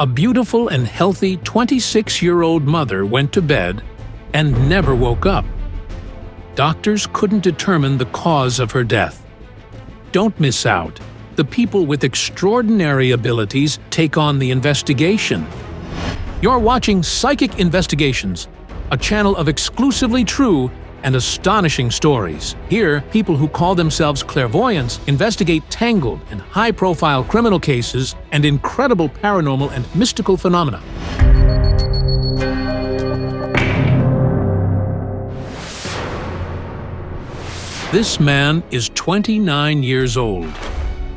A beautiful and healthy 26-year-old mother went to bed and never woke up. Doctors couldn't determine the cause of her death. Don't miss out. The people with extraordinary abilities take on the investigation. You're watching Psychic Investigations, a channel of exclusively true and astonishing stories. Here, people who call themselves clairvoyants investigate tangled and high-profile criminal cases and incredible paranormal and mystical phenomena. This man is 29 years old.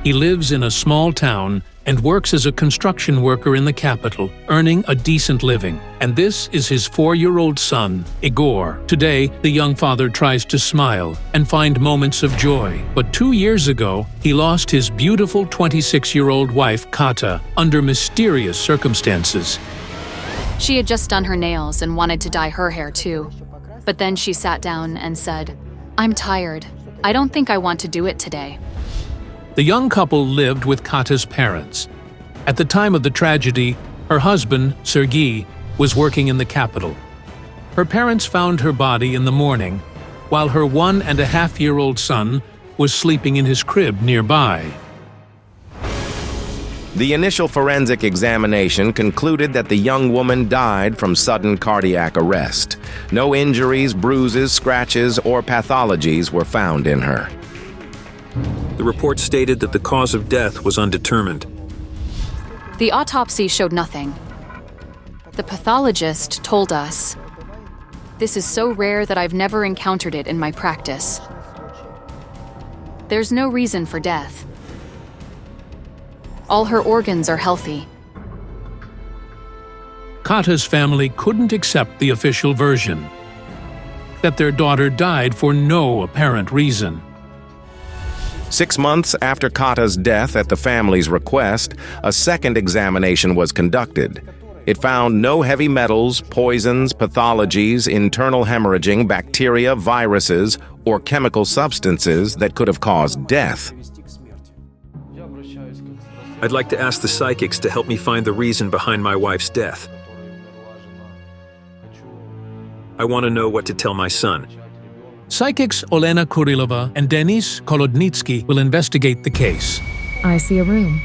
He lives in a small town and works as a construction worker in the capital, earning a decent living. And this is his 4-year-old son, Igor. Today, the young father tries to smile and find moments of joy. But 2 years ago, he lost his beautiful 26-year-old wife, Kata, under mysterious circumstances. She had just done her nails and wanted to dye her hair too. But then she sat down and said, "I'm tired. I don't think I want to do it today." The young couple lived with Kata's parents. At the time of the tragedy, her husband, Serhii, was working in the capital. Her parents found her body in the morning, while her 1.5-year-old son was sleeping in his crib nearby. The initial forensic examination concluded that the young woman died from sudden cardiac arrest. No injuries, bruises, scratches, or pathologies were found in her. The report stated that the cause of death was undetermined. The autopsy showed nothing. The pathologist told us, "This is so rare that I've never encountered it in my practice. There's no reason for death. All her organs are healthy." Kata's family couldn't accept the official version, that their daughter died for no apparent reason. 6 months after Kata's death at the family's request, a second examination was conducted. It found no heavy metals, poisons, pathologies, internal hemorrhaging, bacteria, viruses, or chemical substances that could have caused death. I'd like to ask the psychics to help me find the reason behind my wife's death. I want to know what to tell my son. Psychics Olena Kurylova and Denis Kholodnytskyi will investigate the case. I see a room.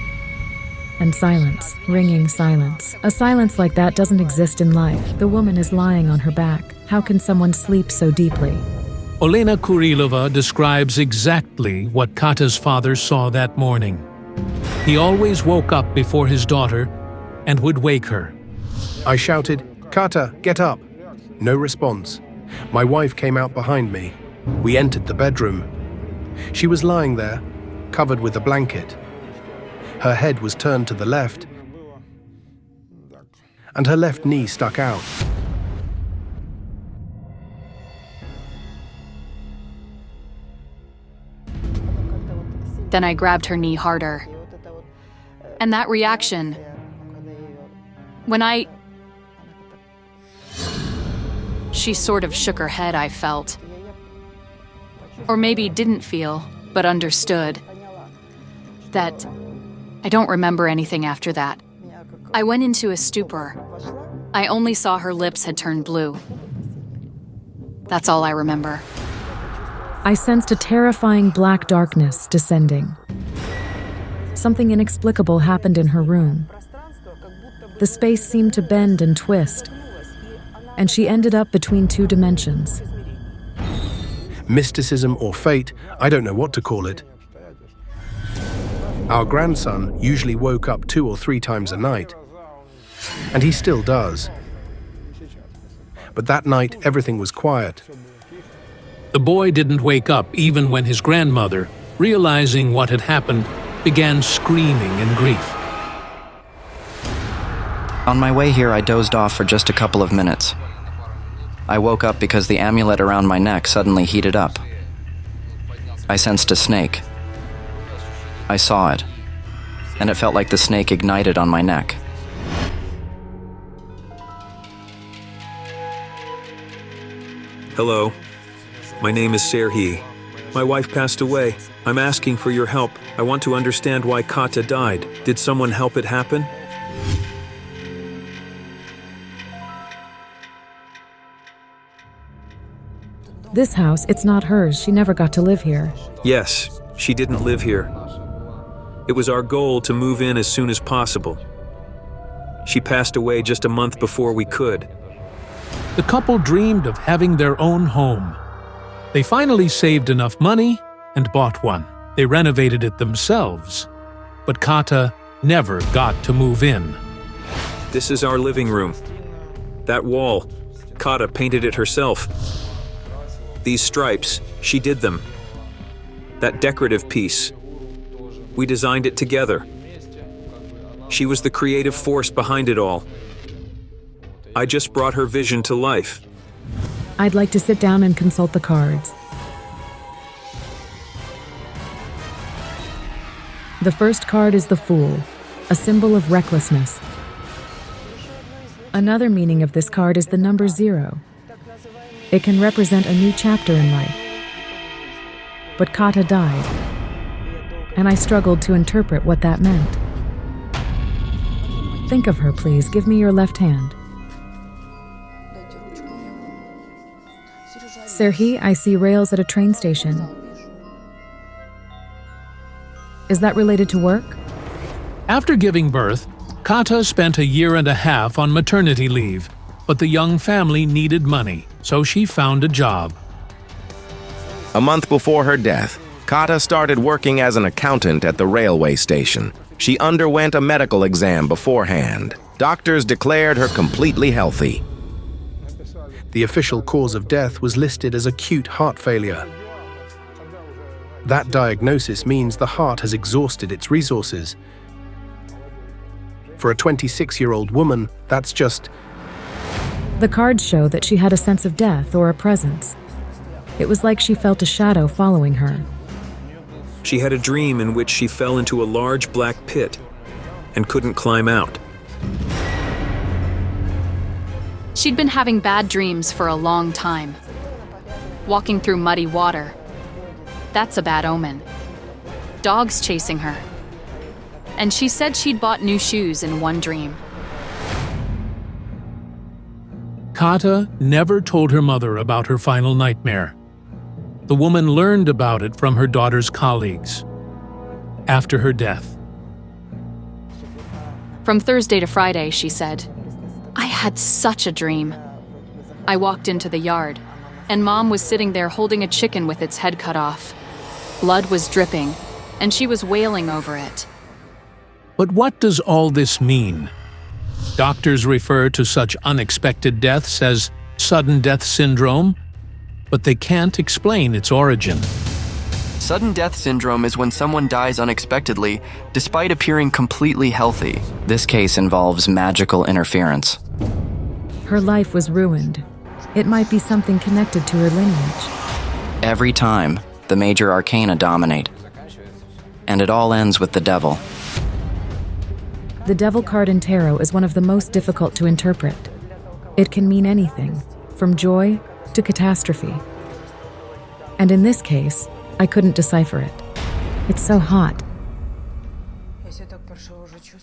And silence, ringing silence. A silence like that doesn't exist in life. The woman is lying on her back. How can someone sleep so deeply? Olena Kurylova describes exactly what Kata's father saw that morning. He always woke up before his daughter and would wake her. I shouted, "Kata, get up!" No response. My wife came out behind me. We entered the bedroom. She was lying there, covered with a blanket. Her head was turned to the left, and her left knee stuck out. Then I grabbed her knee harder. And that reaction, when she sort of shook her head, I felt. Or maybe didn't feel, but understood. That I don't remember anything after that. I went into a stupor. I only saw her lips had turned blue. That's all I remember. I sensed a terrifying black darkness descending. Something inexplicable happened in her room. The space seemed to bend and twist, and she ended up between two dimensions. Mysticism or fate, I don't know what to call it. Our grandson usually woke up 2 or 3 times a night, and he still does. But that night, everything was quiet. The boy didn't wake up even when his grandmother, realizing what had happened, began screaming in grief. On my way here, I dozed off for just a couple of minutes. I woke up because the amulet around my neck suddenly heated up. I sensed a snake. I saw it, and it felt like the snake ignited on my neck. Hello, my name is Serhii. My wife passed away. I'm asking for your help. I want to understand why Kata died. Did someone help it happen? This house, it's not hers. She never got to live here. Yes, she didn't live here. It was our goal to move in as soon as possible. She passed away just a month before we could. The couple dreamed of having their own home. They finally saved enough money and bought one. They renovated it themselves. But Kata never got to move in. This is our living room. That wall, Kata painted it herself. These stripes, she did them. That decorative piece, we designed it together. She was the creative force behind it all. I just brought her vision to life. I'd like to sit down and consult the cards. The first card is the Fool, a symbol of recklessness. Another meaning of this card is the number 0. It can represent a new chapter in life. But Kata died, and I struggled to interpret what that meant. Think of her, please. Give me your left hand. Serhii, I see rails at a train station. Is that related to work? After giving birth, Kata spent 1.5 years on maternity leave, but the young family needed money, so she found a job. A month before her death, Kata started working as an accountant at the railway station. She underwent a medical exam beforehand. Doctors declared her completely healthy. The official cause of death was listed as acute heart failure. That diagnosis means the heart has exhausted its resources. For a 26-year-old woman, that's just... The cards show that she had a sense of death or a presence. It was like she felt a shadow following her. She had a dream in which she fell into a large black pit and couldn't climb out. She'd been having bad dreams for a long time. Walking through muddy water. That's a bad omen. Dogs chasing her. And she said she'd bought new shoes in one dream. Kata never told her mother about her final nightmare. The woman learned about it from her daughter's colleagues after her death. From Thursday to Friday, she said, I had such a dream. I walked into the yard, and Mom was sitting there holding a chicken with its head cut off. Blood was dripping, and she was wailing over it. But what does all this mean? Doctors refer to such unexpected deaths as sudden death syndrome, but they can't explain its origin. Sudden death syndrome is when someone dies unexpectedly, despite appearing completely healthy. This case involves magical interference. Her life was ruined. It might be something connected to her lineage. Every time, the major arcana dominate. And it all ends with the devil. The Devil card in tarot is one of the most difficult to interpret. It can mean anything, from joy to catastrophe. And in this case, I couldn't decipher it. It's so hot.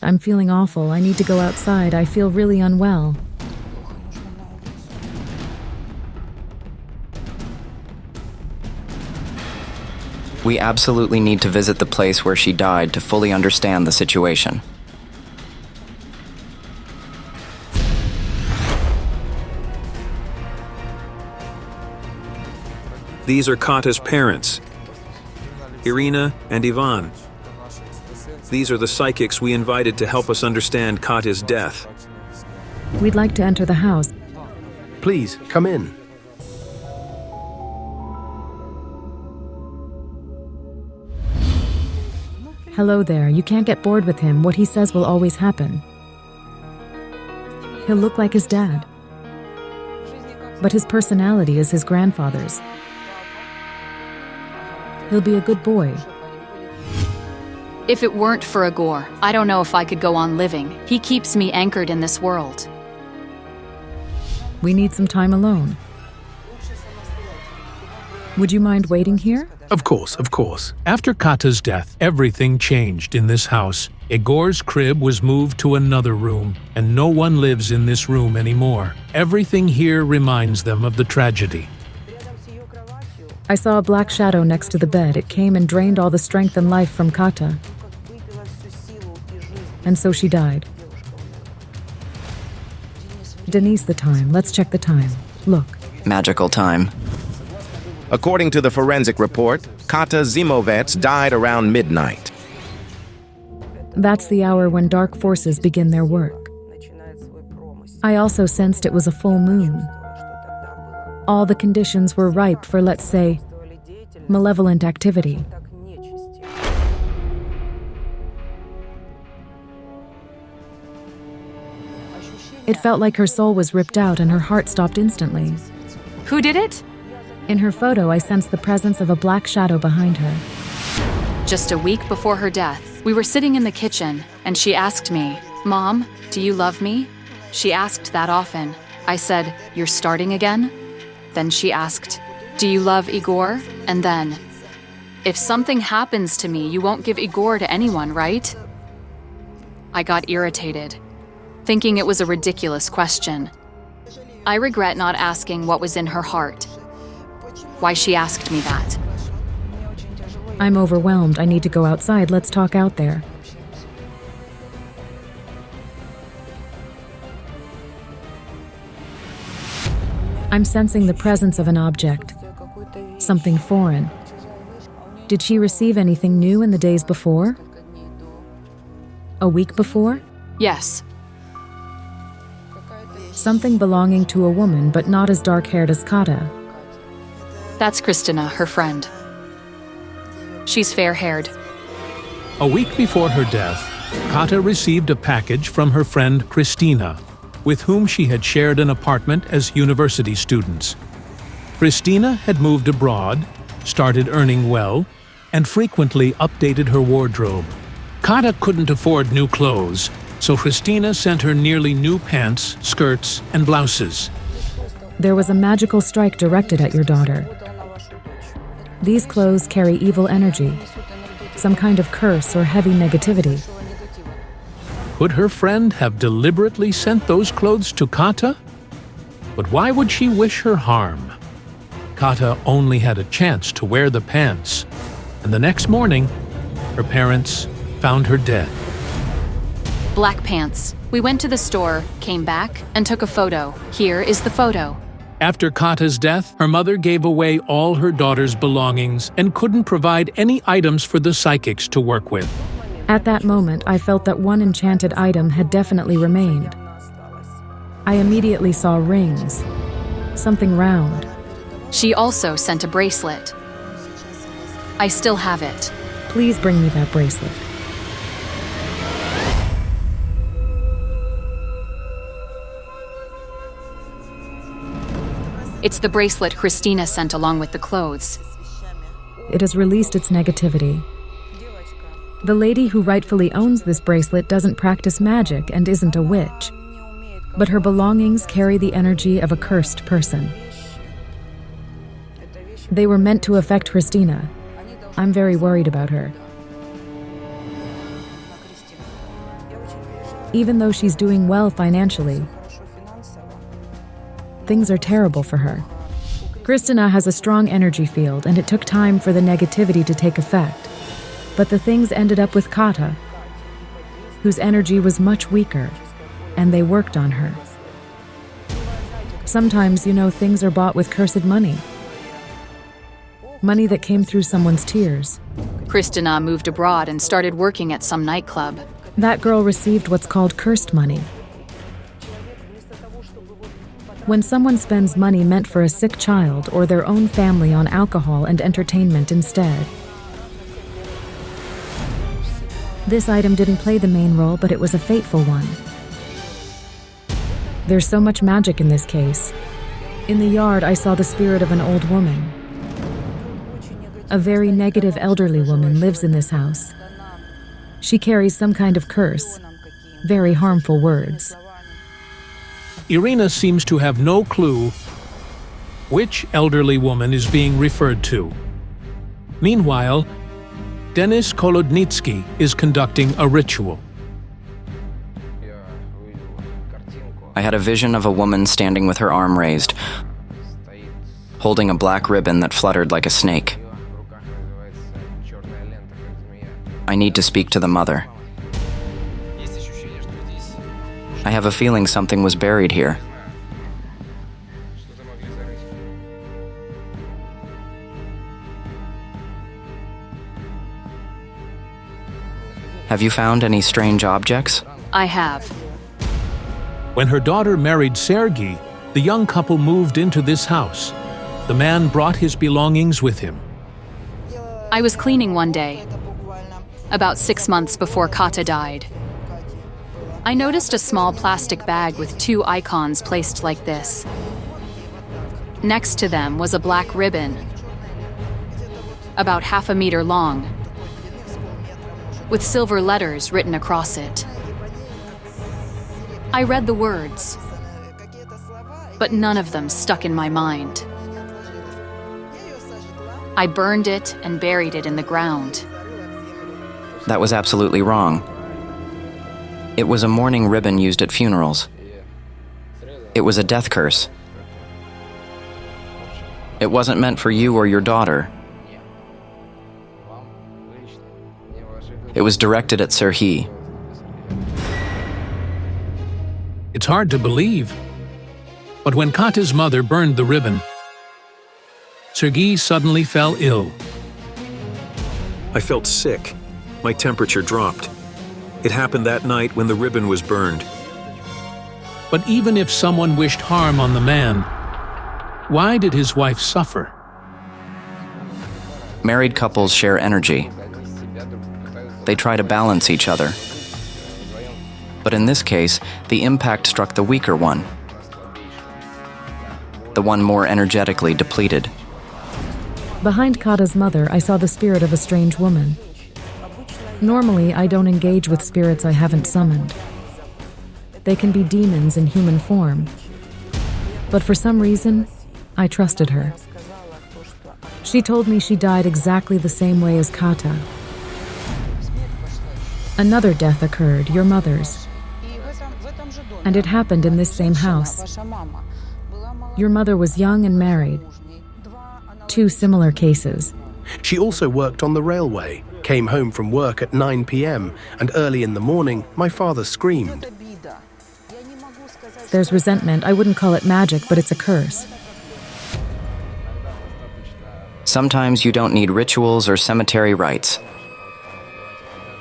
I'm feeling awful. I need to go outside. I feel really unwell. We absolutely need to visit the place where she died to fully understand the situation. These are Kata's parents, Irina and Ivan. These are the psychics we invited to help us understand Kata's death. We'd like to enter the house. Please, come in. Hello there. You can't get bored with him. What he says will always happen. He'll look like his dad. But his personality is his grandfather's. He'll be a good boy. If it weren't for Igor, I don't know if I could go on living. He keeps me anchored in this world. We need some time alone. Would you mind waiting here? Of course, of course. After Kata's death, everything changed in this house. Igor's crib was moved to another room, and no one lives in this room anymore. Everything here reminds them of the tragedy. I saw a black shadow next to the bed. It came and drained all the strength and life from Kata. And so she died. Denise, the time. Let's check the time. Look. Magical time. According to the forensic report, Kata Zimovets died around midnight. That's the hour when dark forces begin their work. I also sensed it was a full moon. All the conditions were ripe for, let's say, malevolent activity. It felt like her soul was ripped out and her heart stopped instantly. Who did it? In her photo, I sensed the presence of a black shadow behind her. Just a week before her death, we were sitting in the kitchen, and she asked me, "Mom, do you love me?" She asked that often. I said, "You're starting again?" Then she asked, "Do you love Igor?" And then, "If something happens to me, you won't give Igor to anyone, right?" I got irritated, thinking it was a ridiculous question. I regret not asking what was in her heart, why she asked me that. I'm overwhelmed. I need to go outside. Let's talk out there. I'm sensing the presence of an object, something foreign. Did she receive anything new in the days before? A week before? Yes. Something belonging to a woman, but not as dark-haired as Kata. That's Kateryna, her friend. She's fair-haired. A week before her death, Kata received a package from her friend Kateryna, with whom she had shared an apartment as university students. Kateryna had moved abroad, started earning well, and frequently updated her wardrobe. Kata couldn't afford new clothes, so Kateryna sent her nearly new pants, skirts, and blouses. There was a magical strike directed at your daughter. These clothes carry evil energy, some kind of curse or heavy negativity. Could her friend have deliberately sent those clothes to Kata? But why would she wish her harm? Kata only had a chance to wear the pants, and the next morning, her parents found her dead. Black pants. We went to the store, came back, and took a photo. Here is the photo. After Kata's death, her mother gave away all her daughter's belongings and couldn't provide any items for the psychics to work with. At that moment, I felt that one enchanted item had definitely remained. I immediately saw rings, something round. She also sent a bracelet. I still have it. Please bring me that bracelet. It's the bracelet Kateryna sent along with the clothes. It has released its negativity. The lady who rightfully owns this bracelet doesn't practice magic and isn't a witch, but her belongings carry the energy of a cursed person. They were meant to affect Kateryna. I'm very worried about her. Even though she's doing well financially, things are terrible for her. Kateryna has a strong energy field, and it took time for the negativity to take effect. But the things ended up with Kata, whose energy was much weaker, and they worked on her. Sometimes, things are bought with cursed money. Money that came through someone's tears. Kateryna moved abroad and started working at some nightclub. That girl received what's called cursed money. When someone spends money meant for a sick child or their own family on alcohol and entertainment instead. This item didn't play the main role, but it was a fateful one. There's so much magic in this case. In the yard, I saw the spirit of an old woman. A very negative elderly woman lives in this house. She carries some kind of curse, very harmful words. Irina seems to have no clue which elderly woman is being referred to. Meanwhile, Denis Kholodnytskyi is conducting a ritual. I had a vision of a woman standing with her arm raised, holding a black ribbon that fluttered like a snake. I need to speak to the mother. I have a feeling something was buried here. Have you found any strange objects? I have. When her daughter married Serhii, the young couple moved into this house. The man brought his belongings with him. I was cleaning one day, about 6 months before Kata died. I noticed a small plastic bag with 2 icons placed like this. Next to them was a black ribbon, about 1/2 meter long, with silver letters written across it. I read the words, but none of them stuck in my mind. I burned it and buried it in the ground. That was absolutely wrong. It was a mourning ribbon used at funerals. It was a death curse. It wasn't meant for you or your daughter. It was directed at Serhii. It's hard to believe. But when Kata's mother burned the ribbon, Serhii suddenly fell ill. I felt sick. My temperature dropped. It happened that night when the ribbon was burned. But even if someone wished harm on the man, why did his wife suffer? Married couples share energy. They try to balance each other. But in this case, the impact struck the weaker one, the one more energetically depleted. Behind Kata's mother, I saw the spirit of a strange woman. Normally, I don't engage with spirits I haven't summoned. They can be demons in human form. But for some reason, I trusted her. She told me she died exactly the same way as Kata. Another death occurred, your mother's. And it happened in this same house. Your mother was young and married. 2 similar cases. She also worked on the railway, came home from work at 9 p.m., and early in the morning, my father screamed. There's resentment. I wouldn't call it magic, but it's a curse. Sometimes you don't need rituals or cemetery rites.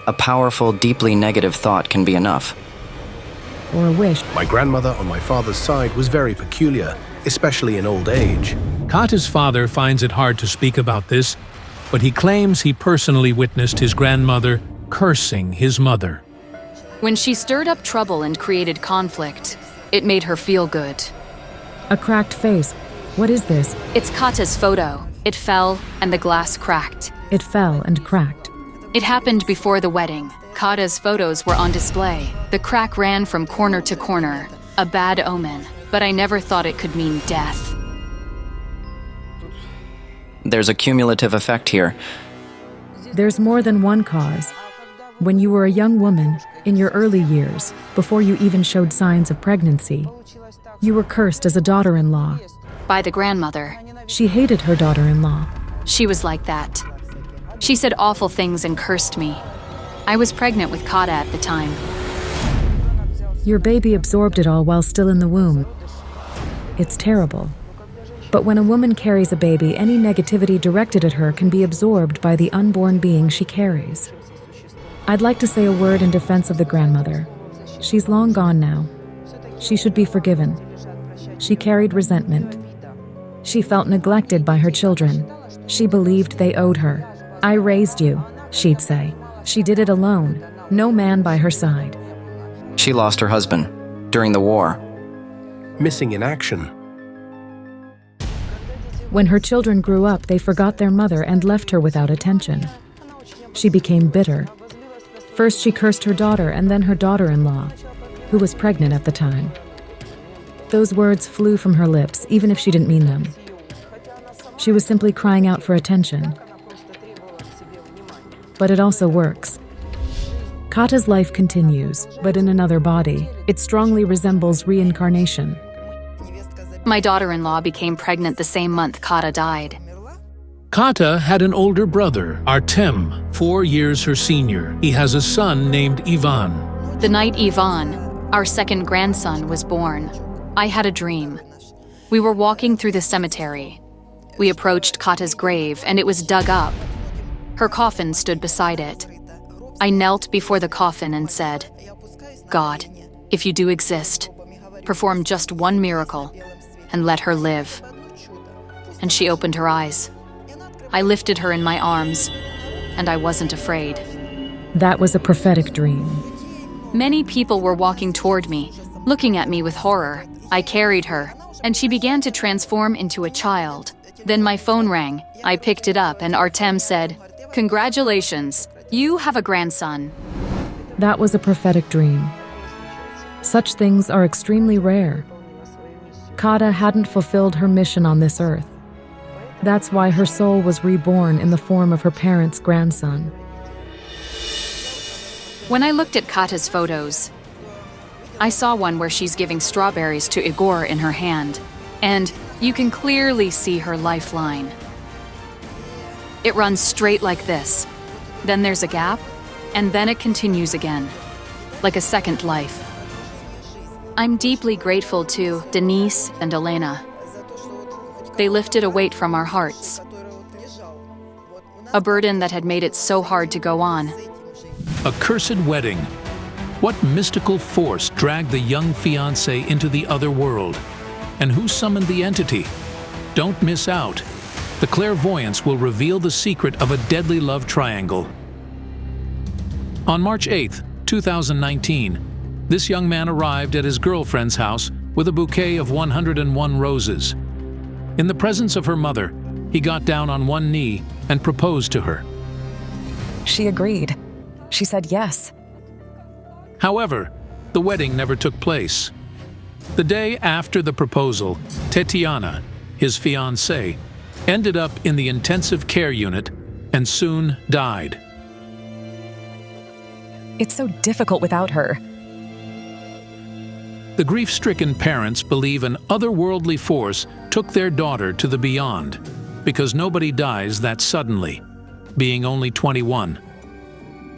A powerful, deeply negative thought can be enough. Or a wish. My grandmother on my father's side was very peculiar, especially in old age. Kata's father finds it hard to speak about this, but he claims he personally witnessed his grandmother cursing his mother. When she stirred up trouble and created conflict, it made her feel good. A cracked face. What is this? It's Kata's photo. It fell and the glass cracked. It fell and cracked. It happened before the wedding. Kata's photos were on display. The crack ran from corner to corner. A bad omen, but I never thought it could mean death. There's a cumulative effect here. There's more than one cause. When you were a young woman, in your early years, before you even showed signs of pregnancy, you were cursed as a daughter-in-law. By the grandmother. She hated her daughter-in-law. She was like that. She said awful things and cursed me. I was pregnant with Kata at the time. Your baby absorbed it all while still in the womb. It's terrible. But when a woman carries a baby, any negativity directed at her can be absorbed by the unborn being she carries. I'd like to say a word in defense of the grandmother. She's long gone now. She should be forgiven. She carried resentment. She felt neglected by her children. She believed they owed her. I raised you, she'd say. She did it alone, no man by her side. She lost her husband during the war. Missing in action. When her children grew up, they forgot their mother and left her without attention. She became bitter. First she cursed her daughter and then her daughter-in-law, who was pregnant at the time. Those words flew from her lips, even if she didn't mean them. She was simply crying out for attention. But it also works. Kata's life continues, but in another body. It strongly resembles reincarnation. My daughter-in-law became pregnant the same month Kata died. Kata had an older brother, Artem, 4 years her senior. He has a son named Ivan. The night Ivan, our second grandson, was born, I had a dream. We were walking through the cemetery. We approached Kata's grave, and it was dug up. Her coffin stood beside it. I knelt before the coffin and said, "God, if you do exist, perform just one miracle and let her live." And she opened her eyes. I lifted her in my arms, and I wasn't afraid. That was a prophetic dream. Many people were walking toward me, looking at me with horror. I carried her, and she began to transform into a child. Then my phone rang. I picked it up, and Artem said, "Congratulations, you have a grandson." That was a prophetic dream. Such things are extremely rare. Kata hadn't fulfilled her mission on this earth. That's why her soul was reborn in the form of her parents' grandson. When I looked at Kata's photos, I saw one where she's giving strawberries to Igor in her hand, and you can clearly see her lifeline. It runs straight like this. Then there's a gap, and then it continues again, like a second life. I'm deeply grateful to Denise and Olena. They lifted a weight from our hearts, a burden that had made it so hard to go on. A cursed wedding. What mystical force dragged the young fiancé into the other world? And who summoned the entity? Don't miss out. The clairvoyance will reveal the secret of a deadly love triangle. On March 8, 2019, this young man arrived at his girlfriend's house with a bouquet of 101 roses. In the presence of her mother, he got down on one knee and proposed to her. She agreed. She said yes. However, the wedding never took place. The day after the proposal, Kateryna, his fiancée, ended up in the intensive care unit and soon died. It's so difficult without her. The grief-stricken parents believe an otherworldly force took their daughter to the beyond, because nobody dies that suddenly, being only 21.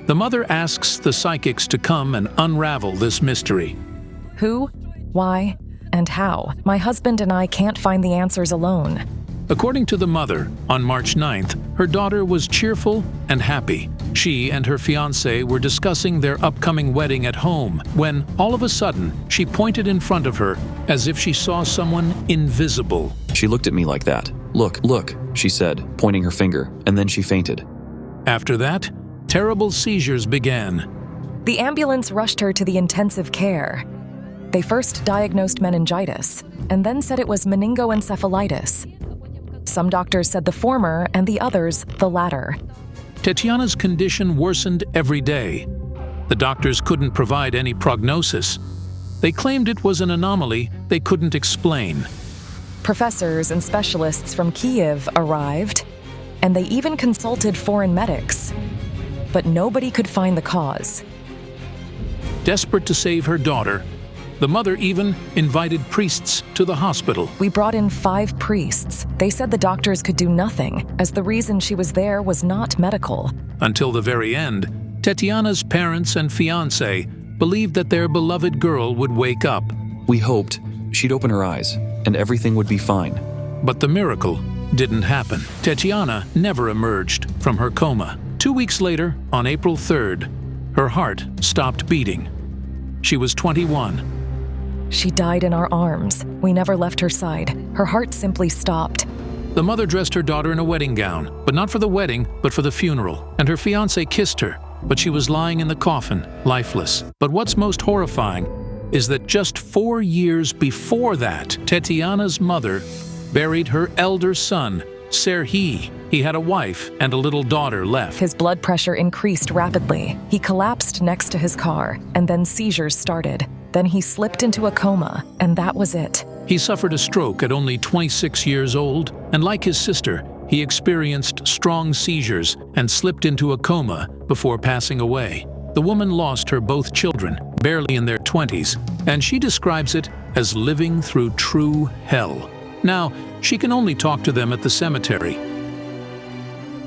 The mother asks the psychics to come and unravel this mystery. Who, why, and how? My husband and I can't find the answers alone. According to the mother, on March 9th, her daughter was cheerful and happy. She and her fiancé were discussing their upcoming wedding at home when, all of a sudden, she pointed in front of her as if she saw someone invisible. She looked at me like that. "Look, look," she said, pointing her finger, and then she fainted. After that, terrible seizures began. The ambulance rushed her to the intensive care. They first diagnosed meningitis, and then said it was meningoencephalitis. Some doctors said the former, and the others the latter. Kateryna's condition worsened every day. The doctors couldn't provide any prognosis. They claimed it was an anomaly they couldn't explain. Professors and specialists from Kiev arrived, and they even consulted foreign medics. But nobody could find the cause. Desperate to save her daughter, the mother even invited priests to the hospital. We brought in 5 priests. They said the doctors could do nothing, as the reason she was there was not medical. Until the very end, Kateryna's parents and fiancé believed that their beloved girl would wake up. We hoped she'd open her eyes, and everything would be fine. But the miracle didn't happen. Kateryna never emerged from her coma. 2 weeks later, on April 3rd, her heart stopped beating. She was 21. She died in our arms. We never left her side. Her heart simply stopped. The mother dressed her daughter in a wedding gown, but not for the wedding, but for the funeral. And her fiancé kissed her, but she was lying in the coffin, lifeless. But what's most horrifying is that just 4 years before that, Kateryna's mother buried her elder son, Serhii. He had a wife and a little daughter left. His blood pressure increased rapidly. He collapsed next to his car, and then seizures started. Then he slipped into a coma, and that was it. He suffered a stroke at only 26 years old, and like his sister, he experienced strong seizures and slipped into a coma before passing away. The woman lost her both children, barely in their 20s, and she describes it as living through true hell. Now, she can only talk to them at the cemetery.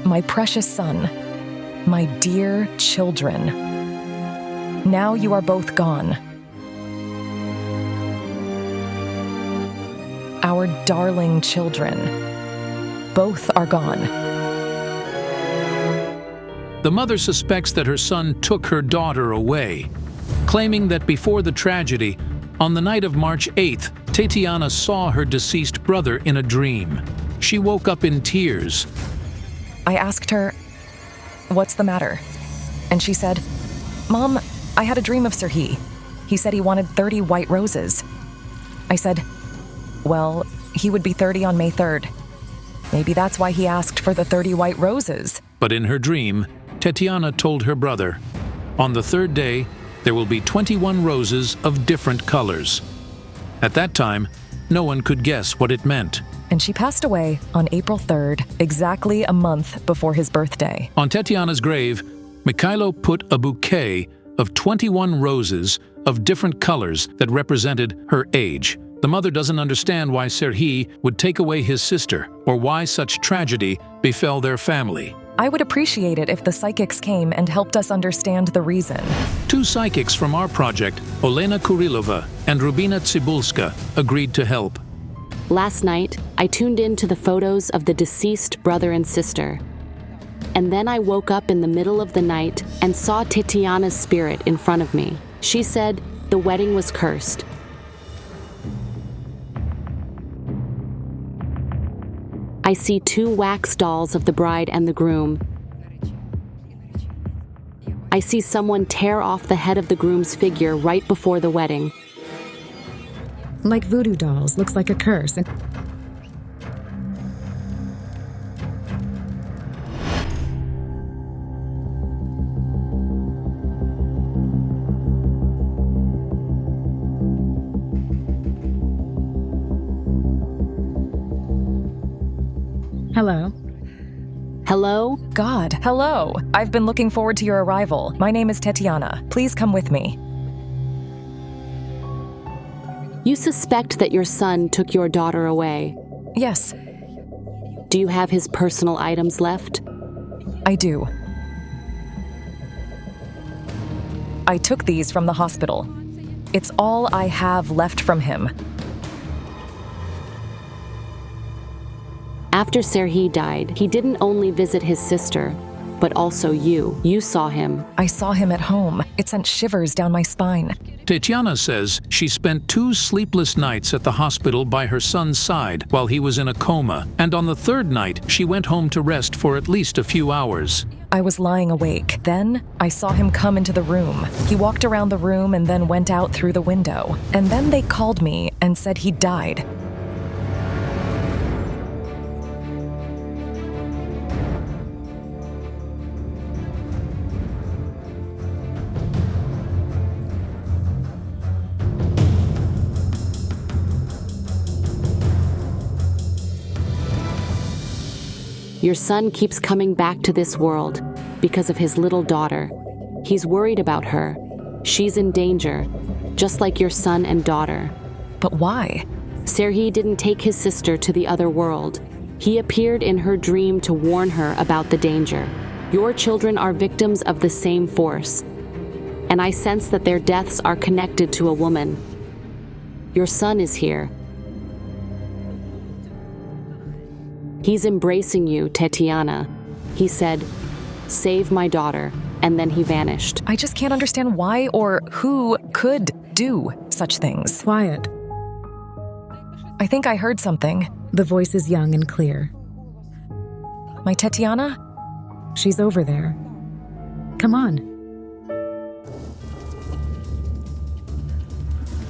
My precious son, my dear children, now you are both gone. Our darling children, both are gone. The mother suspects that her son took her daughter away, claiming that before the tragedy, on the night of March 8th, Kateryna saw her deceased brother in a dream. She woke up in tears. I asked her, "What's the matter?" And she said, "Mom, I had a dream of Serhii. He said he wanted 30 white roses." I said, "Well, he would be 30 on May 3rd. Maybe that's why he asked for the 30 white roses." But in her dream, Kateryna told her brother, "On the third day, there will be 21 roses of different colors." At that time, no one could guess what it meant. And she passed away on April 3rd, exactly a month before his birthday. On Tetyana's grave, Mikhailo put a bouquet of 21 roses of different colors that represented her age. The mother doesn't understand why Serhii would take away his sister or why such tragedy befell their family. I would appreciate it if the psychics came and helped us understand the reason. Two psychics from our project, Olena Kurylova and Rubina Tsibulska, agreed to help. Last night, I tuned in to the photos of the deceased brother and sister. And then I woke up in the middle of the night and saw Tetyana's spirit in front of me. She said the wedding was cursed. I see two wax dolls of the bride and the groom. I see someone tear off the head of the groom's figure right before the wedding. Like voodoo dolls, looks like a curse. Hello. Hello? God, hello. I've been looking forward to your arrival. My name is Tetyana. Please come with me. You suspect that your son took your daughter away. Yes, Do you have his personal items left? I do. I took these from the hospital. It's all I have left from him. After Serhii died, he didn't only visit his sister, but also you. You saw him. I saw him at home. It sent shivers down my spine. Tetyana says she spent 2 sleepless nights at the hospital by her son's side while he was in a coma, and on the 3rd night she went home to rest for at least a few hours. I was lying awake. Then I saw him come into the room. He walked around the room and then went out through the window. And then they called me and said he died. Your son keeps coming back to this world because of his little daughter. He's worried about her. She's in danger, just like your son and daughter. But why? Serhii didn't take his sister to the other world. He appeared in her dream to warn her about the danger. Your children are victims of the same force, and I sense that their deaths are connected to a woman. Your son is here. He's embracing you, Tetyana. He said, "Save my daughter," and then he vanished. I just can't understand why or who could do such things. Quiet. I think I heard something. The voice is young and clear. My Tetyana? She's over there. Come on.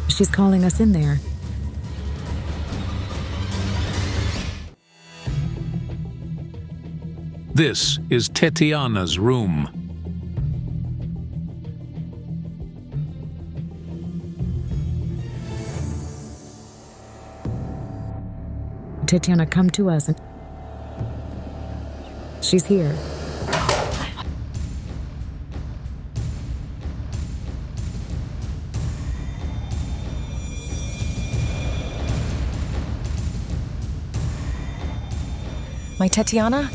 She's calling us in there. This is Tetyana's room. Tetyana, come to us. She's here. My Tatyana?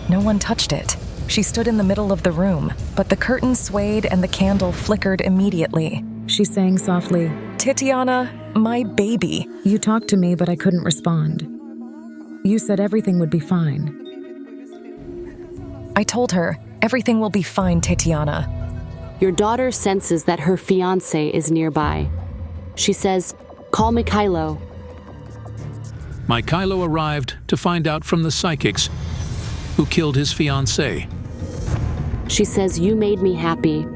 No one touched it. She stood in the middle of the room, but the curtain swayed and the candle flickered immediately. She sang softly, Tatyana, my baby. "You talked to me, but I couldn't respond. You said everything would be fine." I told her, everything will be fine, Tatyana. Your daughter senses that her fiancé is nearby. She says, "Call Mikhailo." Mikhailo arrived to find out from the psychics who killed his fiancée. She says, "You made me happy."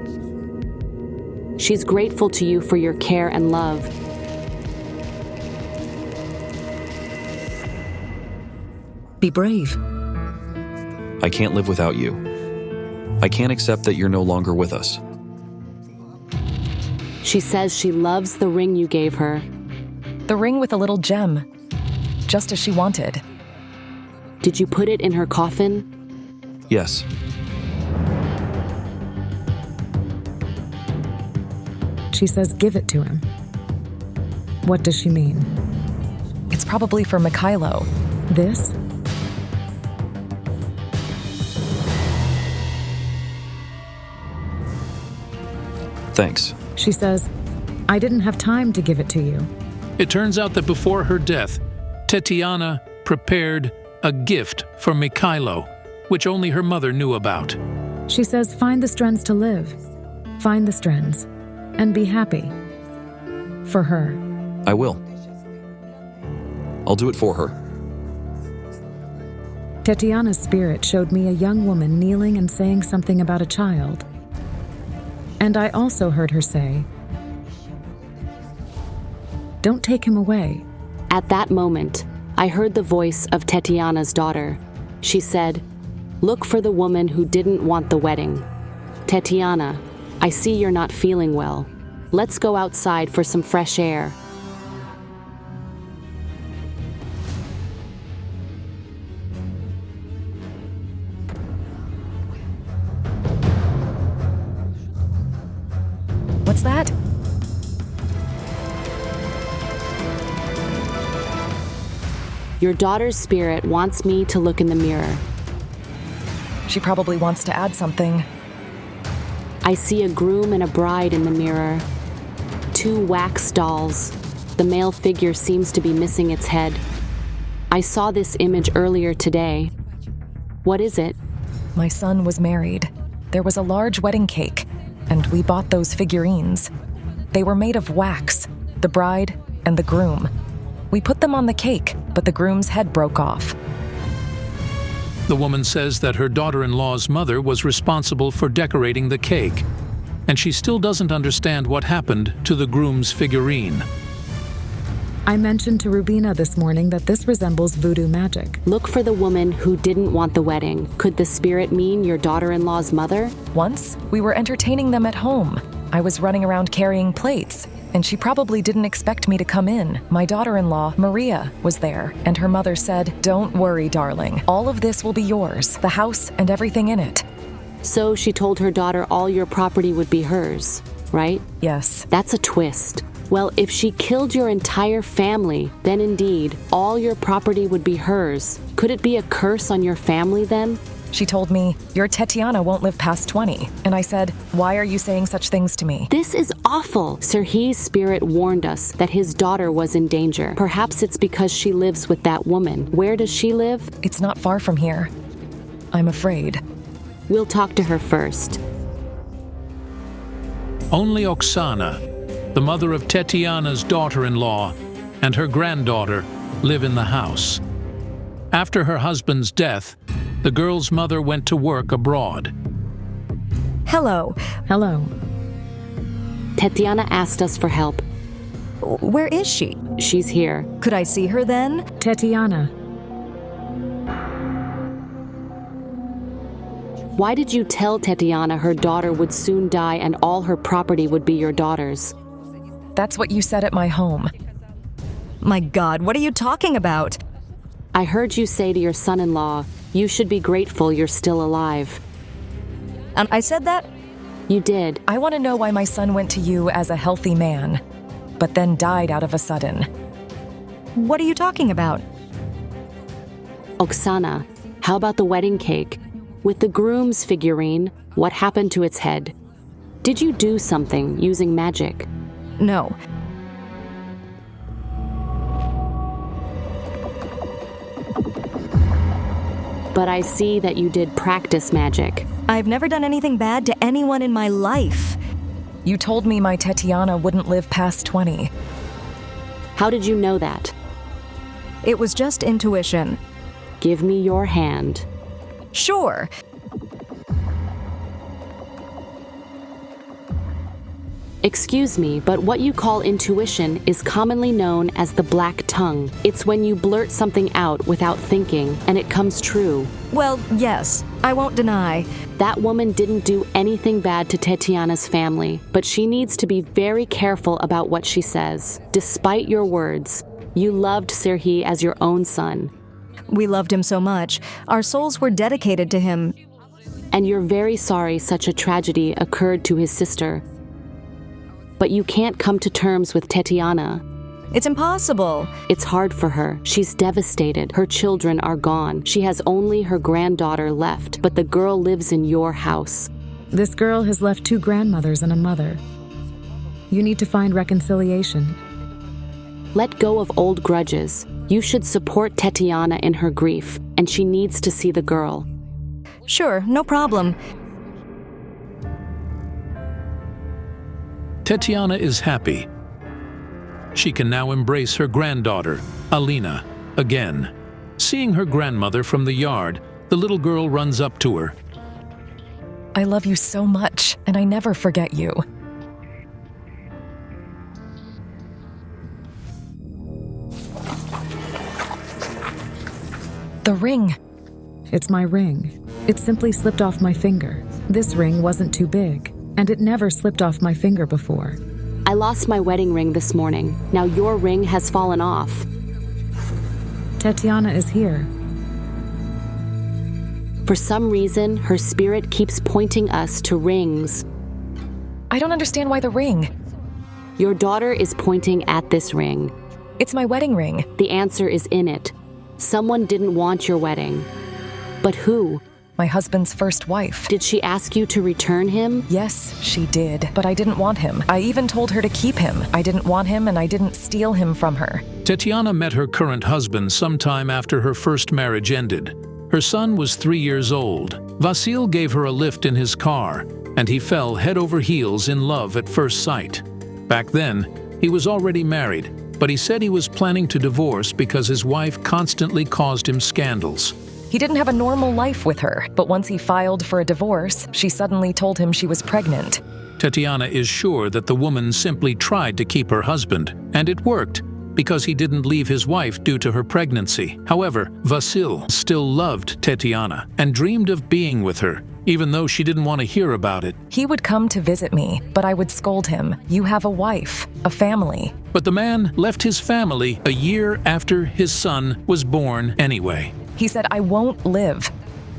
She's grateful to you for your care and love. Be brave. I can't live without you. I can't accept that you're no longer with us. She says she loves the ring you gave her. The ring with a little gem, just as she wanted. Did you put it in her coffin? Yes. She says, "Give it to him." What does she mean? It's probably for Mikhailo. This? Thanks. She says, "I didn't have time to give it to you." It turns out that before her death, Tatyana prepared a gift for Mikhailo, which only her mother knew about. She says, "Find the strands to live. Find the strands. And be happy. For her." I will. I'll do it for her. Tatyana's spirit showed me a young woman kneeling and saying something about a child. And I also heard her say, "Don't take him away." At that moment, I heard the voice of Tatyana's daughter. She said, "Look for the woman who didn't want the wedding. Tatyana, I see you're not feeling well. Let's go outside for some fresh air." What's that? Your daughter's spirit wants me to look in the mirror. She probably wants to add something. I see a groom and a bride in the mirror. 2 wax dolls. The male figure seems to be missing its head. I saw this image earlier today. What is it? My son was married. There was a large wedding cake, and we bought those figurines. They were made of wax, the bride and the groom. We put them on the cake, but the groom's head broke off. The woman says that her daughter-in-law's mother was responsible for decorating the cake, and she still doesn't understand what happened to the groom's figurine. I mentioned to Rubina this morning that this resembles voodoo magic. Look for the woman who didn't want the wedding. Could the spirit mean your daughter-in-law's mother? Once, we were entertaining them at home. I was running around carrying plates, and she probably didn't expect me to come in. My daughter-in-law, Maria, was there, and her mother said, "Don't worry, darling. All of this will be yours, the house and everything in it." So she told her daughter all your property would be hers, right? Yes. That's a twist. Well, if she killed your entire family, then indeed, all your property would be hers. Could it be a curse on your family then? She told me, "Your Tatyana won't live past 20. And I said, "Why are you saying such things to me?" This is awful. Serhii's spirit warned us that his daughter was in danger. Perhaps it's because she lives with that woman. Where does she live? It's not far from here. I'm afraid. We'll talk to her first. Only Oksana, the mother of Tatyana's daughter-in-law, and her granddaughter live in the house. After her husband's death, the girl's mother went to work abroad. Hello. Hello. Tatyana asked us for help. Where is she? She's here. Could I see her then? Tatyana. Why did you tell Tatyana her daughter would soon die and all her property would be your daughter's? That's what you said at my home. My God, what are you talking about? I heard you say to your son-in-law, you should be grateful you're still alive. And I said that? You did. I want to know why my son went to you as a healthy man, but then died out of a sudden. What are you talking about? Oksana, How about the wedding cake? With the groom's figurine, what happened to its head? Did you do something using magic? No. But I see that you did practice magic. I've never done anything bad to anyone in my life. You told me my Kateryna wouldn't live past 20. How did you know that? It was just intuition. Give me your hand. Sure. Excuse me, but what you call intuition is commonly known as the black tongue. It's when you blurt something out without thinking, and it comes true. Well, yes, I won't deny. That woman didn't do anything bad to Kateryna's family, but she needs to be very careful about what she says. Despite your words, you loved Serhii as your own son. We loved him so much. Our souls were dedicated to him. And you're very sorry such a tragedy occurred to his sister. But you can't come to terms with Kateryna. It's impossible. It's hard for her. She's devastated. Her children are gone. She has only her granddaughter left, but the girl lives in your house. This girl has left 2 grandmothers and a mother. You need to find reconciliation. Let go of old grudges. You should support Kateryna in her grief, and she needs to see the girl. Sure, no problem. Kateryna is happy. She can now embrace her granddaughter, Olena, again. Seeing her grandmother from the yard, the little girl runs up to her. I love you so much, and I never forget you. The ring. It's my ring. It simply slipped off my finger. This ring wasn't too big, and it never slipped off my finger before. I lost my wedding ring this morning. Now your ring has fallen off. Kateryna is here. For some reason, her spirit keeps pointing us to rings. I don't understand why the ring. Your daughter is pointing at this ring. It's my wedding ring. The answer is in it. Someone didn't want your wedding. But who? My husband's first wife. Did she ask you to return him? Yes, she did, but I didn't want him. I even told her to keep him. I didn't want him, and I didn't steal him from her. Kateryna met her current husband sometime after her first marriage ended. Her son was 3 years old. Vasil gave her a lift in his car, and he fell head over heels in love at first sight. Back then, he was already married, but he said he was planning to divorce because his wife constantly caused him scandals. He didn't have a normal life with her, but once he filed for a divorce, she suddenly told him she was pregnant. Kateryna is sure that the woman simply tried to keep her husband, and it worked, because he didn't leave his wife due to her pregnancy. However, Vasil still loved Kateryna and dreamed of being with her, even though she didn't want to hear about it. He would come to visit me, but I would scold him. You have a wife, a family. But the man left his family a year after his son was born anyway. He said, I won't live,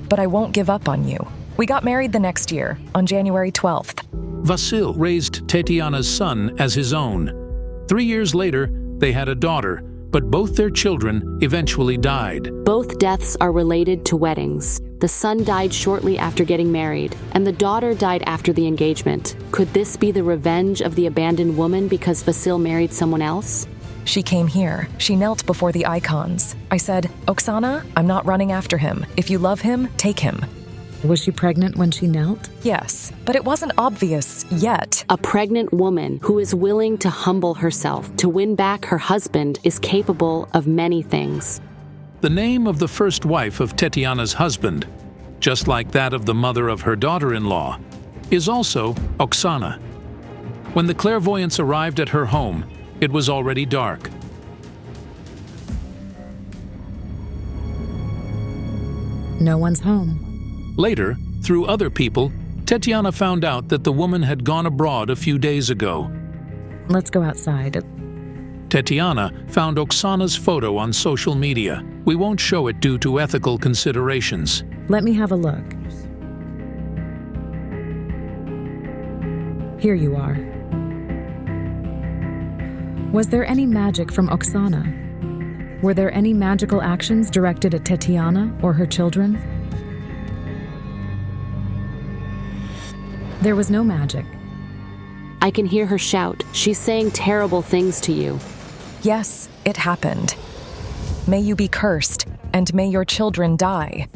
but I won't give up on you. We got married the next year, on January 12th. Vasil raised Kateryna's son as his own. 3 years later, they had a daughter, but both their children eventually died. Both deaths are related to weddings. The son died shortly after getting married, and the daughter died after the engagement. Could this be the revenge of the abandoned woman because Vasil married someone else? She came here. She knelt before the icons. I said, Oksana, I'm not running after him. If you love him, take him. Was she pregnant when she knelt? Yes, but it wasn't obvious yet. A pregnant woman who is willing to humble herself to win back her husband is capable of many things. The name of the first wife of Kateryna's husband, just like that of the mother of her daughter-in-law, is also Oksana. When the clairvoyants arrived at her home, it was already dark. No one's home. Later, through other people, Kateryna found out that the woman had gone abroad a few days ago. Let's go outside. Kateryna found Oksana's photo on social media. We won't show it due to ethical considerations. Let me have a look. Here you are. Was there any magic from Oksana? Were there any magical actions directed at Kateryna or her children? There was no magic. I can hear her shout. She's saying terrible things to you. Yes, it happened. May you be cursed, and may your children die.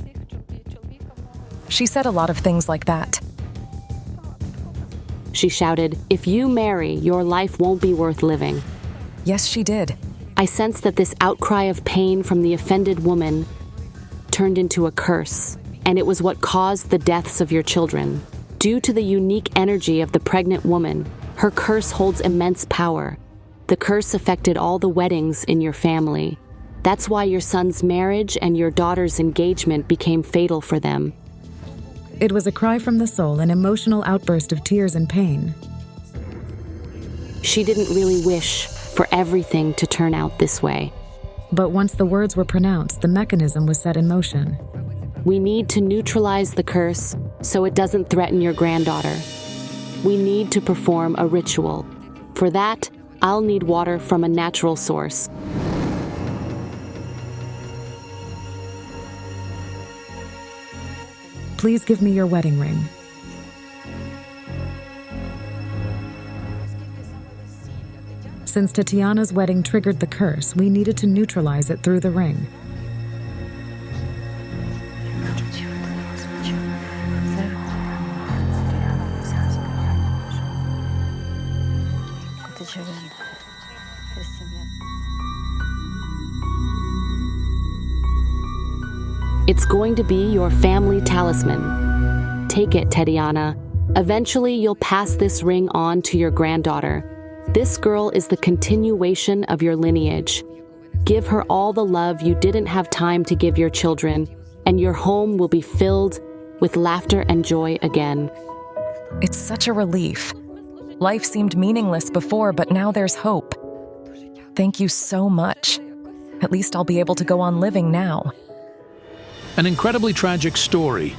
She said a lot of things like that. She shouted, if you marry, your life won't be worth living. Yes, she did. I sensed that this outcry of pain from the offended woman turned into a curse, and it was what caused the deaths of your children. Due to the unique energy of the pregnant woman, her curse holds immense power. The curse affected all the weddings in your family. That's why your son's marriage and your daughter's engagement became fatal for them. It was a cry from the soul, an emotional outburst of tears and pain. She didn't really wish for everything to turn out this way. But once the words were pronounced, the mechanism was set in motion. We need to neutralize the curse so it doesn't threaten your granddaughter. We need to perform a ritual. For that, I'll need water from a natural source. Please give me your wedding ring. Since Tatiana's wedding triggered the curse, we needed to neutralize it through the ring. It's going to be your family talisman. Take it, Kateryna. Eventually, you'll pass this ring on to your granddaughter. This girl is the continuation of your lineage. Give her all the love you didn't have time to give your children, and your home will be filled with laughter and joy again. It's such a relief. Life seemed meaningless before, but now there's hope. Thank you so much. At least I'll be able to go on living now. An incredibly tragic story.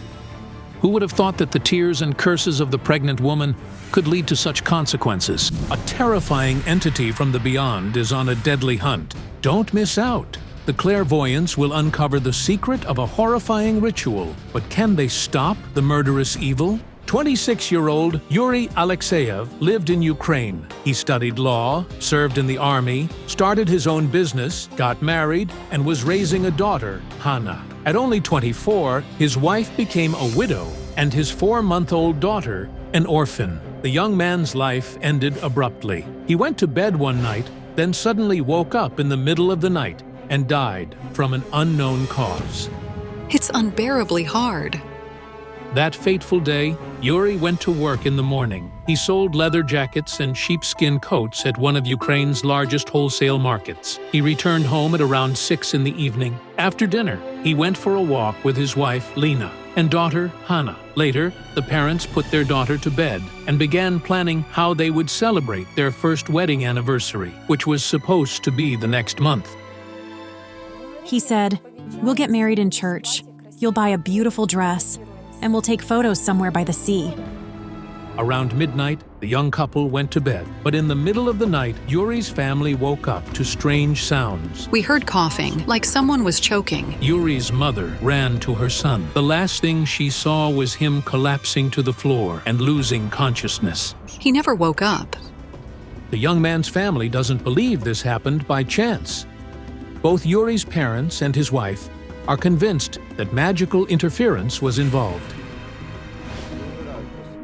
Who would have thought that the tears and curses of the pregnant woman could lead to such consequences? A terrifying entity from the beyond is on a deadly hunt. Don't miss out. The clairvoyants will uncover the secret of a horrifying ritual. But can they stop the murderous evil? 26-year-old Yuri Alexeyev lived in Ukraine. He studied law, served in the army, started his own business, got married, and was raising a daughter, Hanna. At only 24, his wife became a widow, and his 4-month-old daughter, an orphan. The young man's life ended abruptly. He went to bed one night, then suddenly woke up in the middle of the night and died from an unknown cause. It's unbearably hard. That fateful day, Yuri went to work in the morning. He sold leather jackets and sheepskin coats at one of Ukraine's largest wholesale markets. He returned home at around 6 in the evening. After dinner, he went for a walk with his wife, Lena, and daughter, Hanna. Later, the parents put their daughter to bed and began planning how they would celebrate their first wedding anniversary, which was supposed to be the next month. He said, "We'll get married in church. You'll buy a beautiful dress, and we'll take photos somewhere by the sea." Around midnight, the young couple went to bed. But in the middle of the night, Yuri's family woke up to strange sounds. We heard coughing, like someone was choking. Yuri's mother ran to her son. The last thing she saw was him collapsing to the floor and losing consciousness. He never woke up. The young man's family doesn't believe this happened by chance. Both Yuri's parents and his wife are convinced that magical interference was involved.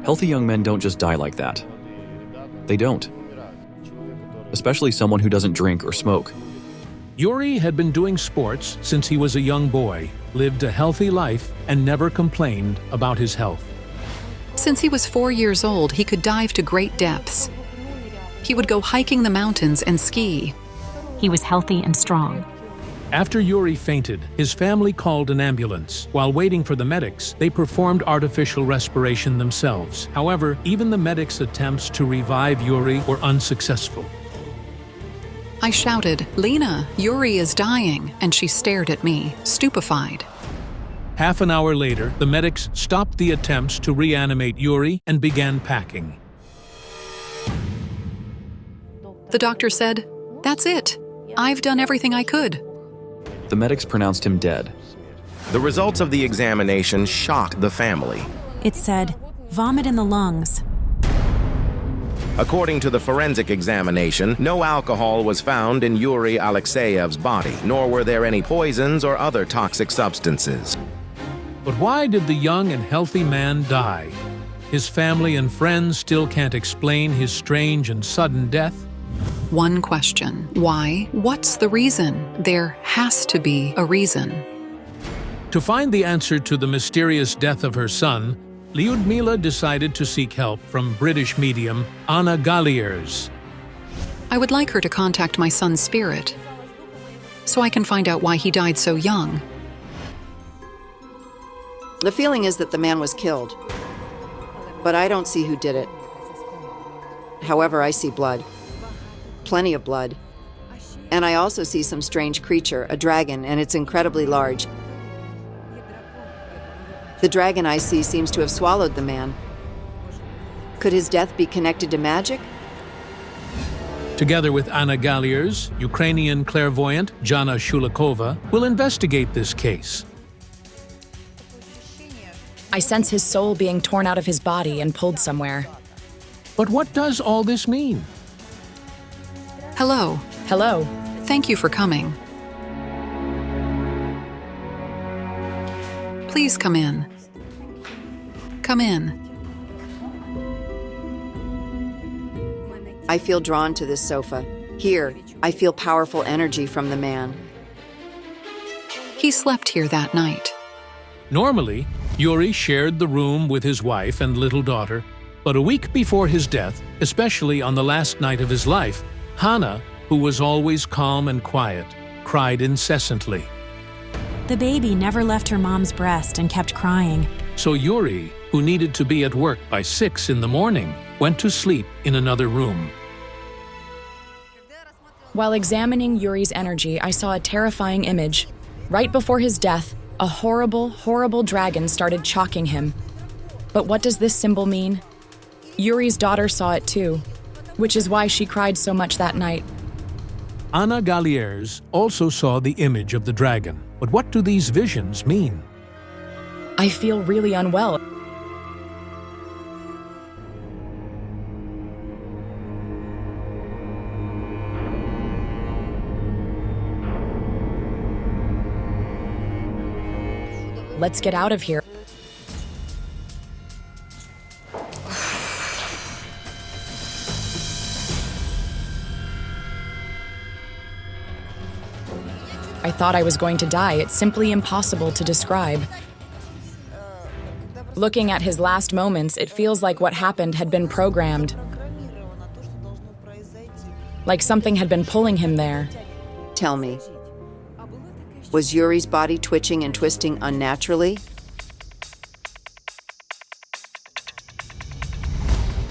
Healthy young men don't just die like that. They don't. Especially someone who doesn't drink or smoke. Yuri had been doing sports since he was a young boy, lived a healthy life, and never complained about his health. Since he was 4 years old, he could dive to great depths. He would go hiking the mountains and ski. He was healthy and strong. After Yuri fainted, his family called an ambulance. While waiting for the medics, they performed artificial respiration themselves. However, even the medics' attempts to revive Yuri were unsuccessful. I shouted, "Lena, Yuri is dying," and she stared at me, stupefied. Half an hour later, the medics stopped the attempts to reanimate Yuri and began packing. The doctor said, "That's it. I've done everything I could." The medics pronounced him dead. The results of the examination shocked the family. It said, vomit in the lungs. According to the forensic examination, no alcohol was found in Yuri Alexeyev's body, nor were there any poisons or other toxic substances. But why did the young and healthy man die? His family and friends still can't explain his strange and sudden death. One question. Why? What's the reason? There has to be a reason. To find the answer to the mysterious death of her son, Lyudmila decided to seek help from British medium Anna Galliers. I would like her to contact my son's spirit, so I can find out why he died so young. The feeling is that the man was killed, but I don't see who did it. However, I see blood. Plenty of blood. And I also see some strange creature, a dragon, and it's incredibly large. The dragon I see seems to have swallowed the man. Could his death be connected to magic? Together with Anna Galliers, Ukrainian clairvoyant Jana Shulikova will investigate this case. I sense his soul being torn out of his body and pulled somewhere. But what does all this mean? Hello. Hello. Thank you for coming. Please come in. Come in. I feel drawn to this sofa. Here, I feel powerful energy from the man. He slept here that night. Normally, Yuri shared the room with his wife and little daughter, but a week before his death, especially on the last night of his life, Hannah, who was always calm and quiet, cried incessantly. The baby never left her mom's breast and kept crying. So Yuri, who needed to be at work by 6 in the morning, went to sleep in another room. While examining Yuri's energy, I saw a terrifying image. Right before his death, a horrible, horrible dragon started chalking him. But what does this symbol mean? Yuri's daughter saw it too, which is why she cried so much that night. Anna Galliers also saw the image of the dragon. But what do these visions mean? I feel really unwell. Let's get out of here. I thought I was going to die. It's simply impossible to describe. Looking at his last moments, it feels like what happened had been programmed. Like something had been pulling him there. Tell me, was Yuri's body twitching and twisting unnaturally?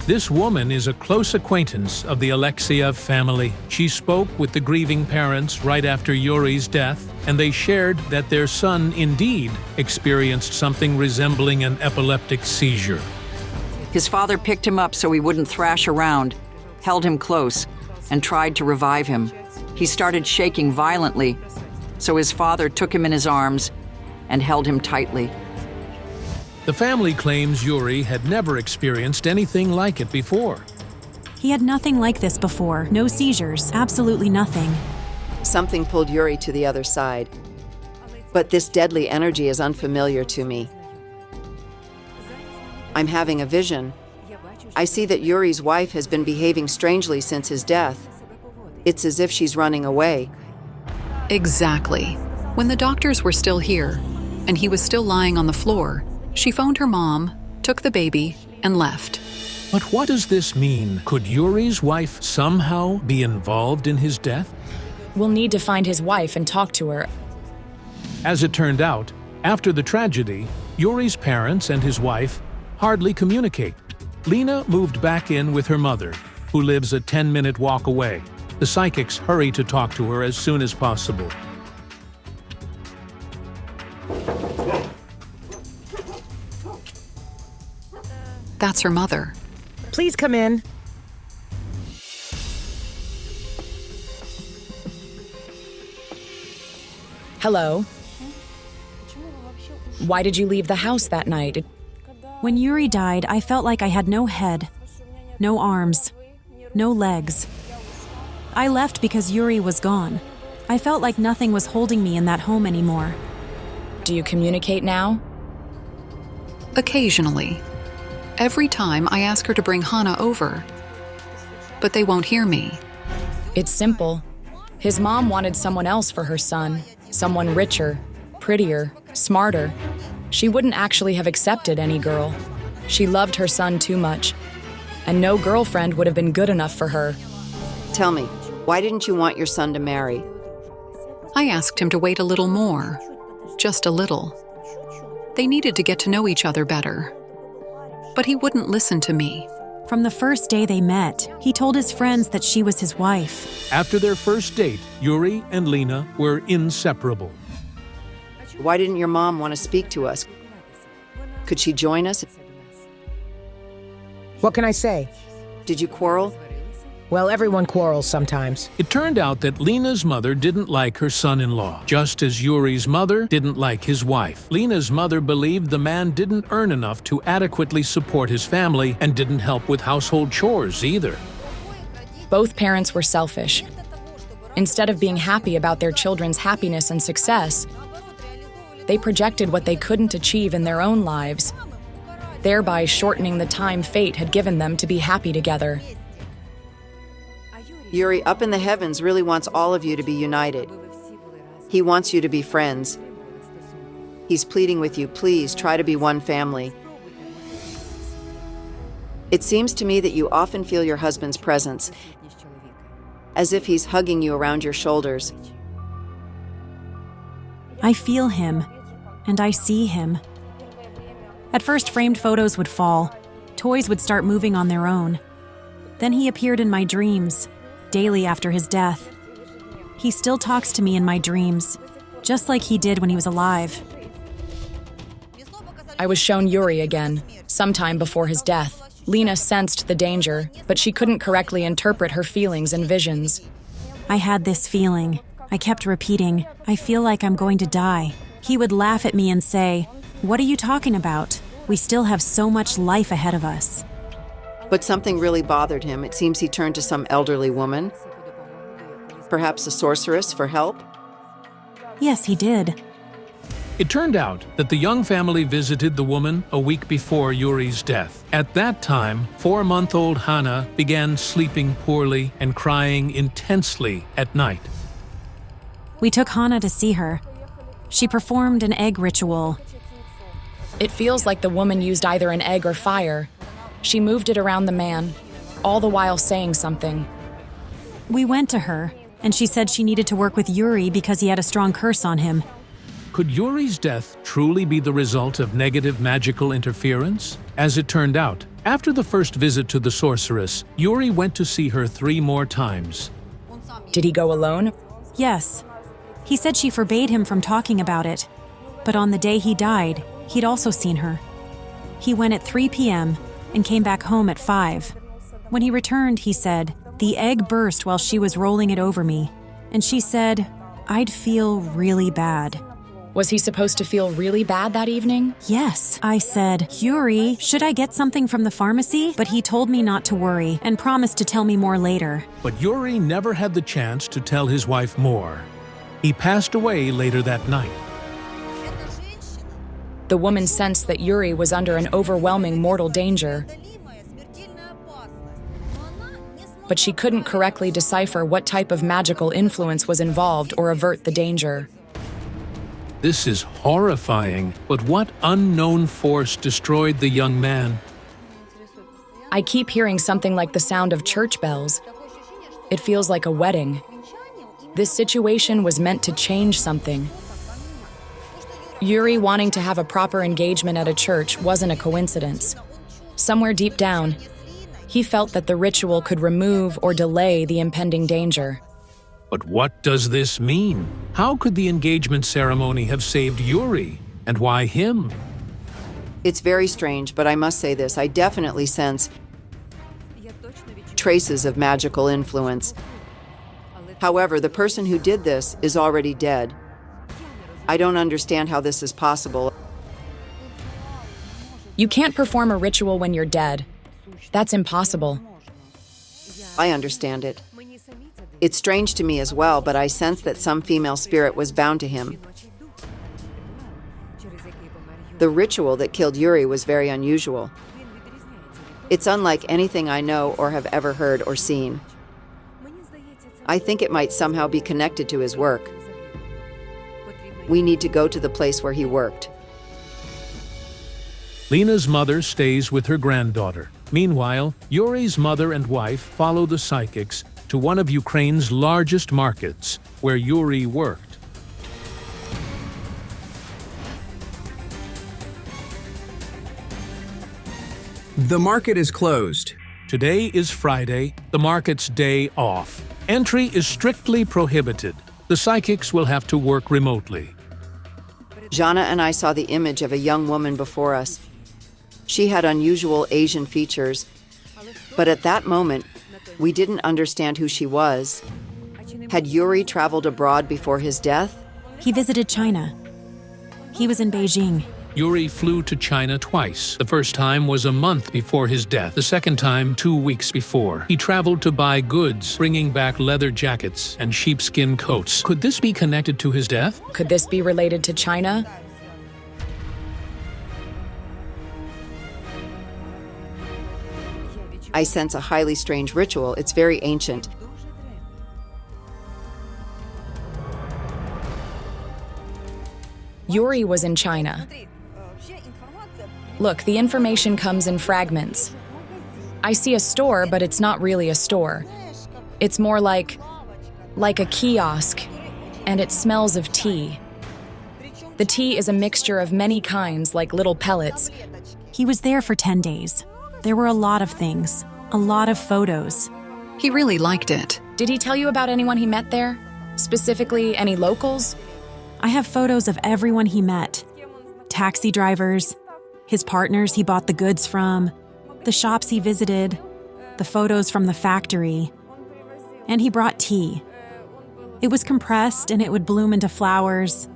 This woman is a close acquaintance of the Alexeyev family. She spoke with the grieving parents right after Yuri's death, and they shared that their son indeed experienced something resembling an epileptic seizure. His father picked him up so he wouldn't thrash around, held him close, and tried to revive him. He started shaking violently, so his father took him in his arms and held him tightly. The family claims Yuri had never experienced anything like it before. He had nothing like this before. No seizures, absolutely nothing. Something pulled Yuri to the other side. But this deadly energy is unfamiliar to me. I'm having a vision. I see that Yuri's wife has been behaving strangely since his death. It's as if she's running away. Exactly. When the doctors were still here, and he was still lying on the floor, she phoned her mom, took the baby, and left. But what does this mean? Could Yuri's wife somehow be involved in his death? We'll need to find his wife and talk to her. As it turned out, after the tragedy, Yuri's parents and his wife hardly communicate. Lena moved back in with her mother, who lives a 10-minute walk away. The psychics hurry to talk to her as soon as possible. That's her mother. Please come in. Hello? Why did you leave the house that night? When Yuri died, I felt like I had no head, no arms, no legs. I left because Yuri was gone. I felt like nothing was holding me in that home anymore. Do you communicate now? Occasionally. Every time I ask her to bring Hana over. But they won't hear me. It's simple. His mom wanted someone else for her son. Someone richer, prettier, smarter. She wouldn't actually have accepted any girl. She loved her son too much. And no girlfriend would have been good enough for her. Tell me, why didn't you want your son to marry? I asked him to wait a little more. Just a little. They needed to get to know each other better. But he wouldn't listen to me. From the first day they met, he told his friends that she was his wife. After their first date, Yuri and Lena were inseparable. Why didn't your mom want to speak to us? Could she join us? What can I say? Did you quarrel? Well, everyone quarrels sometimes. It turned out that Lena's mother didn't like her son-in-law, just as Yuri's mother didn't like his wife. Lena's mother believed the man didn't earn enough to adequately support his family and didn't help with household chores either. Both parents were selfish. Instead of being happy about their children's happiness and success, they projected what they couldn't achieve in their own lives, thereby shortening the time fate had given them to be happy together. Yuri up in the heavens really wants all of you to be united. He wants you to be friends. He's pleading with you, please try to be one family. It seems to me that you often feel your husband's presence, as if he's hugging you around your shoulders. I feel him, and I see him. At first, framed photos would fall. Toys would start moving on their own. Then he appeared in my dreams, daily after his death. He still talks to me in my dreams, just like he did when he was alive. I was shown Yuri again, sometime before his death. Lena sensed the danger, but she couldn't correctly interpret her feelings and visions. I had this feeling. I kept repeating, I feel like I'm going to die. He would laugh at me and say, "What are you talking about? We still have so much life ahead of us." But something really bothered him. It seems he turned to some elderly woman, perhaps a sorceress, for help. Yes, he did. It turned out that the young family visited the woman a week before Yuri's death. At that time, 4-month-old Hana began sleeping poorly and crying intensely at night. We took Hana to see her. She performed an egg ritual. It feels like the woman used either an egg or fire. She moved it around the man, all the while saying something. We went to her, and she said she needed to work with Yuri because he had a strong curse on him. Could Yuri's death truly be the result of negative magical interference? As it turned out, after the first visit to the sorceress, Yuri went to see her 3 more times. Did he go alone? Yes. He said she forbade him from talking about it. But on the day he died, he'd also seen her. He went at 3 p.m. and came back home at 5. When he returned, he said, the egg burst while she was rolling it over me. And she said, I'd feel really bad. Was he supposed to feel really bad that evening? Yes. I said, Yuri, should I get something from the pharmacy? But he told me not to worry and promised to tell me more later. But Yuri never had the chance to tell his wife more. He passed away later that night. The woman sensed that Yuri was under an overwhelming mortal danger, but she couldn't correctly decipher what type of magical influence was involved or avert the danger. This is horrifying, but what unknown force destroyed the young man? I keep hearing something like the sound of church bells. It feels like a wedding. This situation was meant to change something. Yuri wanting to have a proper engagement at a church wasn't a coincidence. Somewhere deep down, he felt that the ritual could remove or delay the impending danger. But what does this mean? How could the engagement ceremony have saved Yuri? And why him? It's very strange, but I must say this. I definitely sense traces of magical influence. However, the person who did this is already dead. I don't understand how this is possible. You can't perform a ritual when you're dead. That's impossible. I understand it. It's strange to me as well, but I sense that some female spirit was bound to him. The ritual that killed Yuri was very unusual. It's unlike anything I know or have ever heard or seen. I think it might somehow be connected to his work. We need to go to the place where he worked. Lena's mother stays with her granddaughter. Meanwhile, Yuri's mother and wife follow the psychics to one of Ukraine's largest markets, where Yuri worked. The market is closed. Today is Friday, the market's day off. Entry is strictly prohibited. The psychics will have to work remotely. Jana and I saw the image of a young woman before us. She had unusual Asian features, but at that moment, we didn't understand who she was. Had Yuri traveled abroad before his death? He visited China. He was in Beijing. Yuri flew to China twice. The first time was a month before his death. The second time, 2 weeks before. He traveled to buy goods, bringing back leather jackets and sheepskin coats. Could this be connected to his death? Could this be related to China? I sense a highly strange ritual. It's very ancient. Yuri was in China. Look, the information comes in fragments. I see a store, but it's not really a store. It's more like a kiosk, and it smells of tea. The tea is a mixture of many kinds, like little pellets. He was there for 10 days. There were a lot of things, a lot of photos. He really liked it. Did he tell you about anyone he met there? Specifically, any locals? I have photos of everyone he met. Taxi drivers, his partners he bought the goods from, the shops he visited, the photos from the factory. And he brought tea. It was compressed and it would bloom into flowers.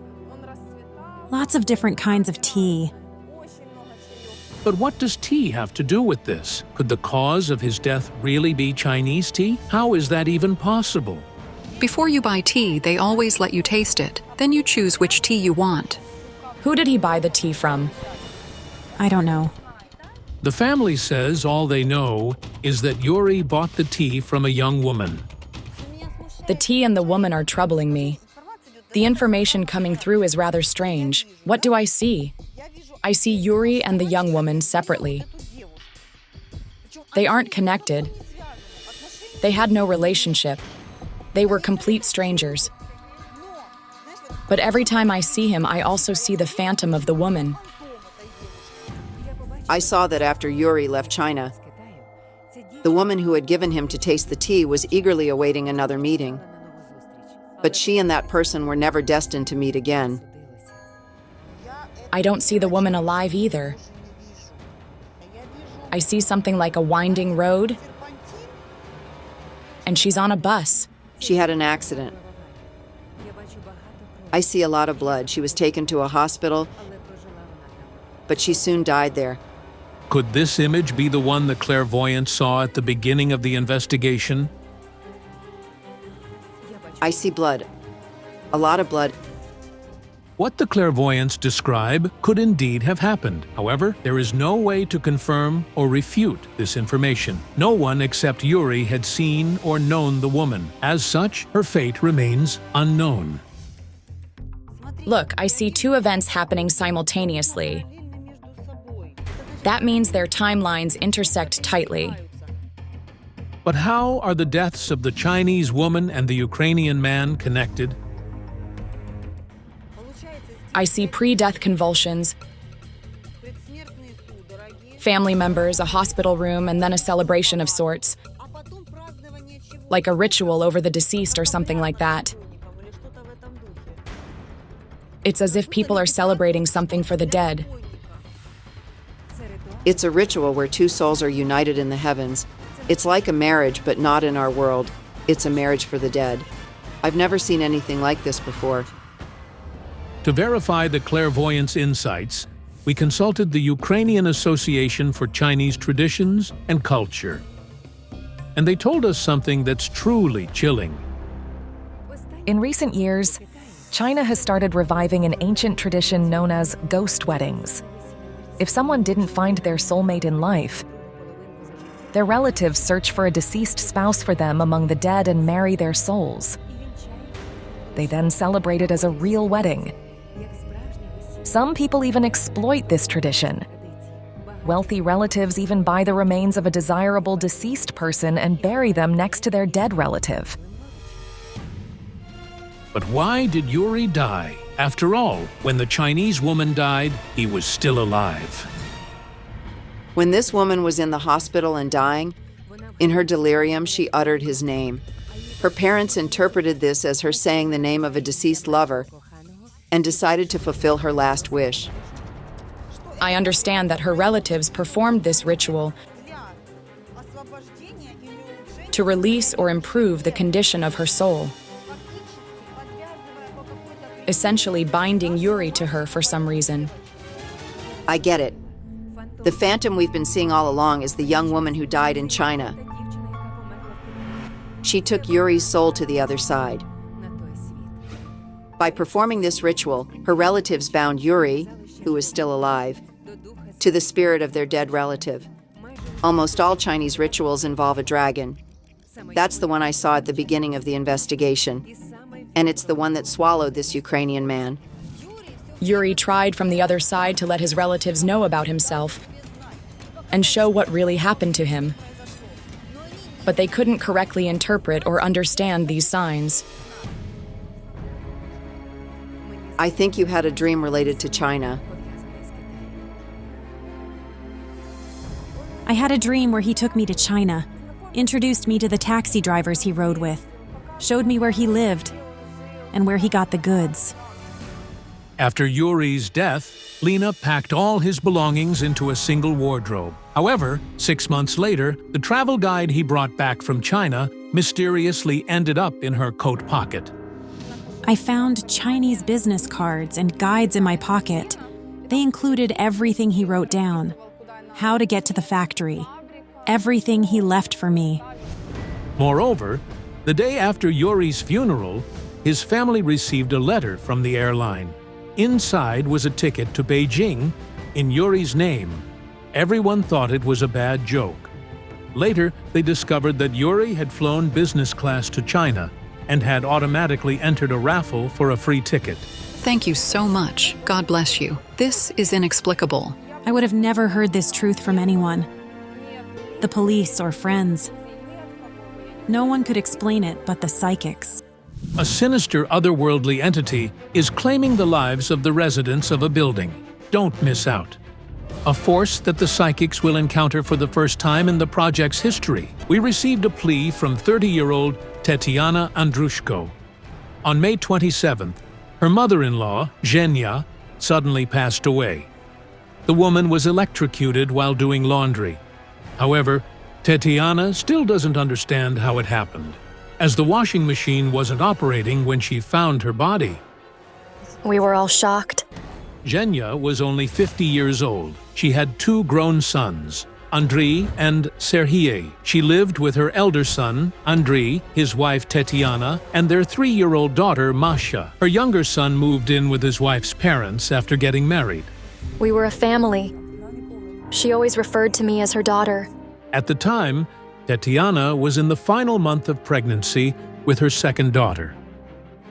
Lots of different kinds of tea. But what does tea have to do with this? Could the cause of his death really be Chinese tea? How is that even possible? Before you buy tea, they always let you taste it. Then you choose which tea you want. Who did he buy the tea from? I don't know. The family says all they know is that Yuri bought the tea from a young woman. The tea and the woman are troubling me. The information coming through is rather strange. What do I see? I see Yuri and the young woman separately. They aren't connected. They had no relationship. They were complete strangers. But every time I see him, I also see the phantom of the woman. I saw that after Yuri left China, the woman who had given him to taste the tea was eagerly awaiting another meeting. But she and that person were never destined to meet again. I don't see the woman alive either. I see something like a winding road, and she's on a bus. She had an accident. I see a lot of blood. She was taken to a hospital, but she soon died there. Could this image be the one the clairvoyant saw at the beginning of the investigation? I see blood. A lot of blood. What the clairvoyants describe could indeed have happened. However, there is no way to confirm or refute this information. No one except Yuri had seen or known the woman. As such, her fate remains unknown. Look, I see two events happening simultaneously. That means their timelines intersect tightly. But how are the deaths of the Chinese woman and the Ukrainian man connected? I see pre-death convulsions, family members, a hospital room, and then a celebration of sorts. Like a ritual over the deceased or something like that. It's as if people are celebrating something for the dead. It's a ritual where two souls are united in the heavens. It's like a marriage, but not in our world. It's a marriage for the dead. I've never seen anything like this before. To verify the clairvoyant's insights, we consulted the Ukrainian Association for Chinese Traditions and Culture. And they told us something that's truly chilling. In recent years, China has started reviving an ancient tradition known as ghost weddings. If someone didn't find their soulmate in life, their relatives search for a deceased spouse for them among the dead and marry their souls. They then celebrate it as a real wedding. Some people even exploit this tradition. Wealthy relatives even buy the remains of a desirable deceased person and bury them next to their dead relative. But why did Yuri die? After all, when the Chinese woman died, he was still alive. When this woman was in the hospital and dying, in her delirium, she uttered his name. Her parents interpreted this as her saying the name of a deceased lover and decided to fulfill her last wish. I understand that her relatives performed this ritual to release or improve the condition of her soul, essentially binding Yuri to her for some reason. I get it. The phantom we've been seeing all along is the young woman who died in China. She took Yuri's soul to the other side. By performing this ritual, her relatives bound Yuri, who is still alive, to the spirit of their dead relative. Almost all Chinese rituals involve a dragon. That's the one I saw at the beginning of the investigation. And it's the one that swallowed this Ukrainian man. Yuri tried from the other side to let his relatives know about himself and show what really happened to him. But they couldn't correctly interpret or understand these signs. I think you had a dream related to China. I had a dream where he took me to China, introduced me to the taxi drivers he rode with, showed me where he lived, and where he got the goods. After Yuri's death, Lena packed all his belongings into a single wardrobe. However, 6 months later, the travel guide he brought back from China mysteriously ended up in her coat pocket. I found Chinese business cards and guides in my pocket. They included everything he wrote down, how to get to the factory, everything he left for me. Moreover, the day after Yuri's funeral, his family received a letter from the airline. Inside was a ticket to Beijing in Yuri's name. Everyone thought it was a bad joke. Later, they discovered that Yuri had flown business class to China and had automatically entered a raffle for a free ticket. Thank you so much. God bless you. This is inexplicable. I would have never heard this truth from anyone. The police or friends. No one could explain it but the psychics. A sinister otherworldly entity is claiming the lives of the residents of a building. Don't miss out. A force that the psychics will encounter for the first time in the project's history. We received a plea from 30-year-old Kateryna Andrushko. On May 27th, her mother-in-law, Zhenya, suddenly passed away. The woman was electrocuted while doing laundry. However, Kateryna still doesn't understand how it happened, as the washing machine wasn't operating when she found her body. We were all shocked. Zhenya was only 50 years old. She had 2 grown sons, Andriy and Serhii. She lived with her elder son, Andriy, his wife Kateryna, and their 3-year-old daughter, Masha. Her younger son moved in with his wife's parents after getting married. We were a family. She always referred to me as her daughter. At the time, Kateryna was in the final month of pregnancy with her second daughter.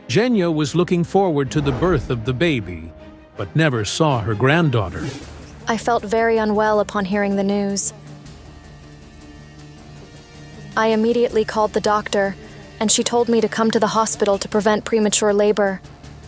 Zhenya was looking forward to the birth of the baby, but never saw her granddaughter. I felt very unwell upon hearing the news. I immediately called the doctor, and she told me to come to the hospital to prevent premature labor.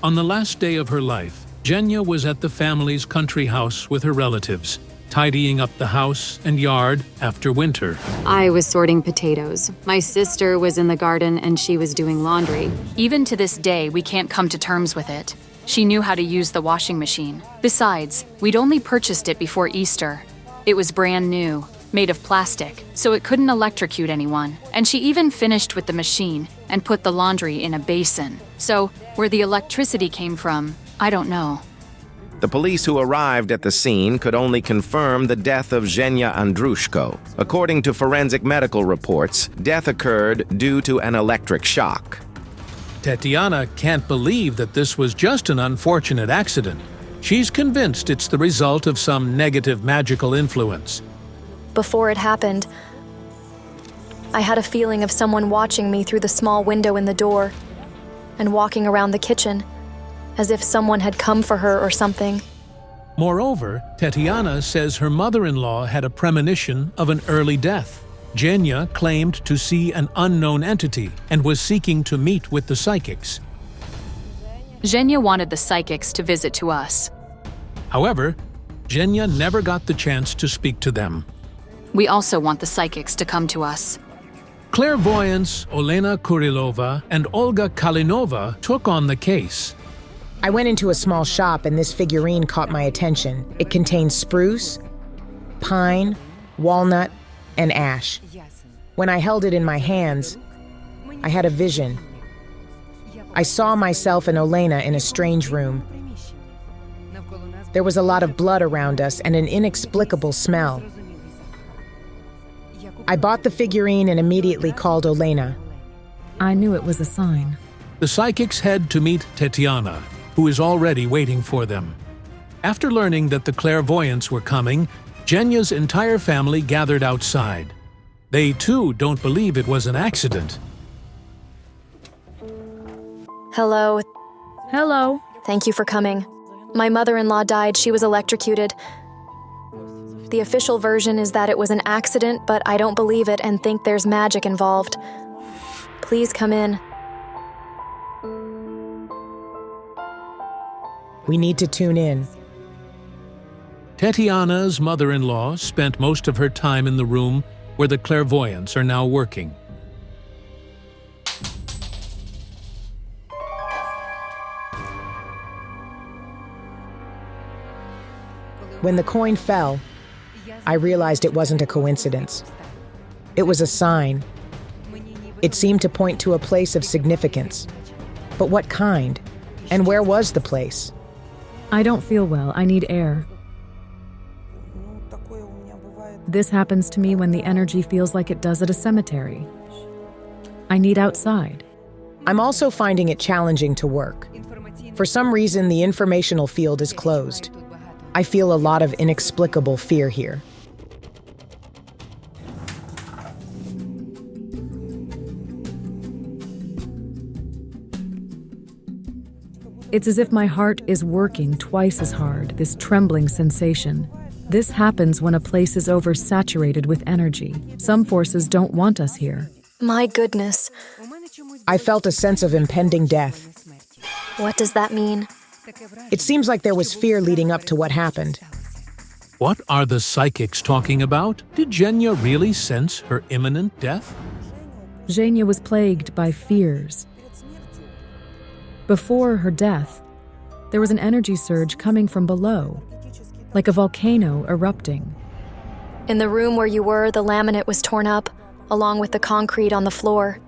On the last day of her life, Zhenya was at the family's country house with her relatives, tidying up the house and yard after winter. I was sorting potatoes. My sister was in the garden and she was doing laundry. Even to this day, we can't come to terms with it. She knew how to use the washing machine. Besides, we'd only purchased it before Easter. It was brand new, made of plastic, so it couldn't electrocute anyone. And she even finished with the machine and put the laundry in a basin. So, where the electricity came from, I don't know. The police who arrived at the scene could only confirm the death of Zhenya Andrushko. According to forensic medical reports, death occurred due to an electric shock. Kateryna can't believe that this was just an unfortunate accident. She's convinced it's the result of some negative magical influence. Before it happened, I had a feeling of someone watching me through the small window in the door and walking around the kitchen, as if someone had come for her or something. Moreover, Kateryna says her mother-in-law had a premonition of an early death. Zhenya claimed to see an unknown entity and was seeking to meet with the psychics. Zhenya wanted the psychics to visit to us. However, Zhenya never got the chance to speak to them. We also want the psychics to come to us. Clairvoyants Olena Kurylova and Olga Kalinova took on the case. I went into a small shop and this figurine caught my attention. It contains spruce, pine, walnut, and ash. When I held it in my hands, I had a vision. I saw myself and Olena in a strange room. There was a lot of blood around us and an inexplicable smell. I bought the figurine and immediately called Olena. I knew it was a sign. The psychics head to meet Kateryna, who is already waiting for them. After learning that the clairvoyants were coming, Zhenya's entire family gathered outside. They too don't believe it was an accident. Hello. Hello. Thank you for coming. My mother-in-law died. She was electrocuted. The official version is that it was an accident, but I don't believe it and think there's magic involved. Please come in. We need to tune in. Kateryna's mother-in-law spent most of her time in the room where the clairvoyants are now working. When the coin fell, I realized it wasn't a coincidence. It was a sign. It seemed to point to a place of significance. But what kind? And where was the place? I don't feel well. I need air. This happens to me when the energy feels like it does at a cemetery. I need outside. I'm also finding it challenging to work. For some reason, the informational field is closed. I feel a lot of inexplicable fear here. It's as if my heart is working twice as hard, this trembling sensation. This happens when a place is oversaturated with energy. Some forces don't want us here. My goodness. I felt a sense of impending death. What does that mean? It seems like there was fear leading up to what happened. What are the psychics talking about? Did Zhenya really sense her imminent death? Zhenya was plagued by fears. Before her death, there was an energy surge coming from below, like a volcano erupting. In the room where you were, the laminate was torn up, along with the concrete on the floor.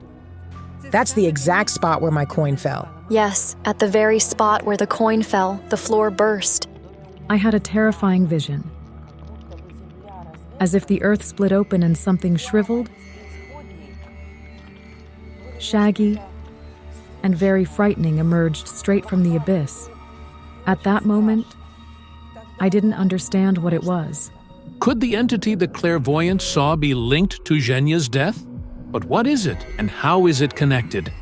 That's the exact spot where my coin fell. Yes, at the very spot where the coin fell, the floor burst. I had a terrifying vision. As if the earth split open and something shriveled, shaggy, and very frightening emerged straight from the abyss. At that moment, I didn't understand what it was. Could the entity the clairvoyant saw be linked to Zhenya's death? But what is it, and how is it connected?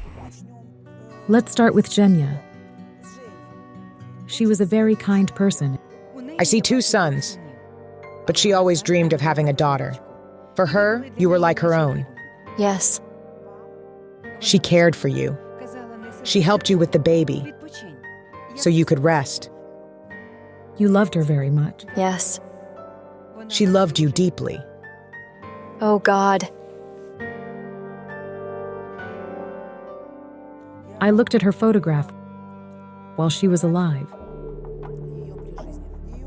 Let's start with Zhenya. She was a very kind person. I see 2 sons, but she always dreamed of having a daughter. For her, you were like her own. Yes. She cared for you. She helped you with the baby, so you could rest. You loved her very much. Yes. She loved you deeply. Oh, God. I looked at her photograph while she was alive.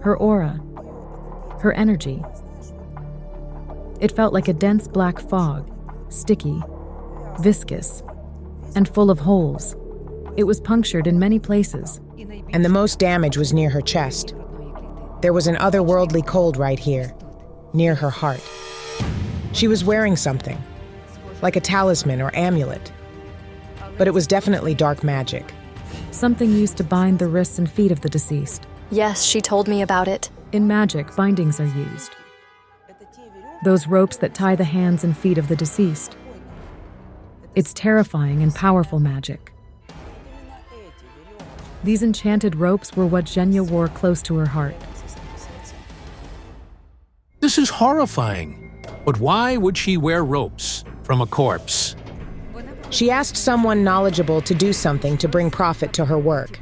Her aura, her energy. It felt like a dense black fog, sticky, viscous, and full of holes. It was punctured in many places. And the most damage was near her chest. There was an otherworldly cold right here, near her heart. She was wearing something, like a talisman or amulet. But it was definitely dark magic. Something used to bind the wrists and feet of the deceased. Yes, she told me about it. In magic, bindings are used. Those ropes that tie the hands and feet of the deceased. It's terrifying and powerful magic. These enchanted ropes were what Zhenya wore close to her heart. This is horrifying. But why would she wear ropes from a corpse? She asked someone knowledgeable to do something to bring profit to her work.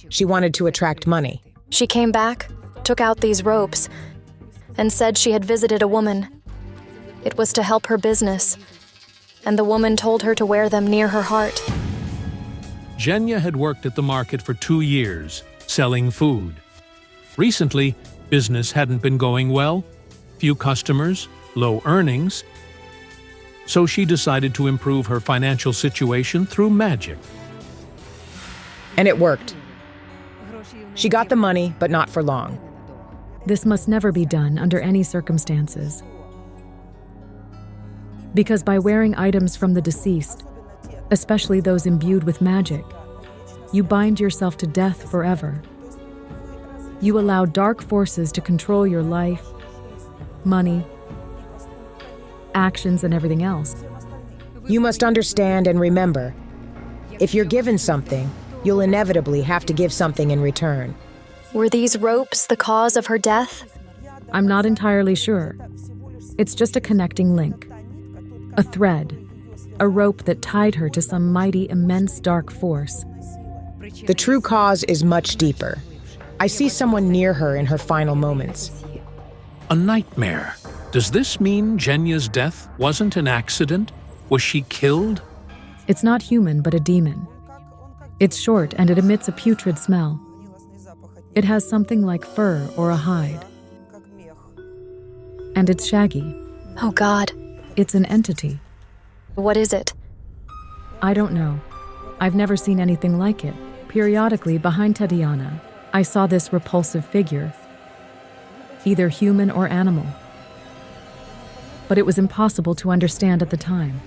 She wanted to attract money. She came back, took out these ropes, and said she had visited a woman. It was to help her business, and the woman told her to wear them near her heart. Zhenya had worked at the market for 2 years, selling food. Recently, business hadn't been going well, few customers, low earnings, so she decided to improve her financial situation through magic. And it worked. She got the money, but not for long. This must never be done under any circumstances. Because by wearing items from the deceased, especially those imbued with magic, you bind yourself to death forever. You allow dark forces to control your life, money, actions, and everything else. You must understand and remember, if you're given something, you'll inevitably have to give something in return. Were these ropes the cause of her death? I'm not entirely sure. It's just a connecting link. A thread. A rope that tied her to some mighty, immense dark force. The true cause is much deeper. I see someone near her in her final moments. A nightmare. Does this mean Zhenya's death wasn't an accident? Was she killed? It's not human, but a demon. It's short and it emits a putrid smell. It has something like fur or a hide. And it's shaggy. Oh God. It's an entity. What is it? I don't know. I've never seen anything like it. Periodically, behind Kateryna, I saw this repulsive figure, either human or animal. But it was impossible to understand at the time.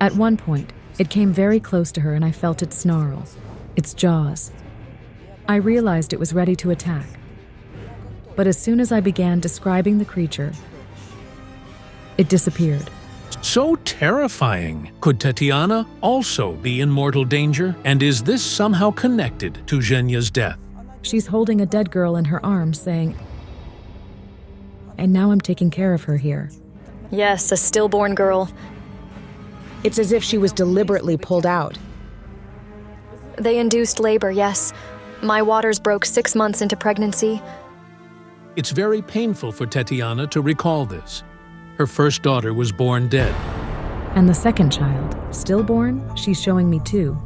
At one point, it came very close to her and I felt its snarl, its jaws. I realized it was ready to attack. But as soon as I began describing the creature, it disappeared. So terrifying. Could Kateryna also be in mortal danger? And is this somehow connected to Zhenya's death? She's holding a dead girl in her arms, saying, "And now I'm taking care of her here." Yes, a stillborn girl. It's as if she was deliberately pulled out. They induced labor, yes. My waters broke 6 months into pregnancy. It's very painful for Kateryna to recall this. Her first daughter was born dead. And the second child, stillborn, she's showing me too.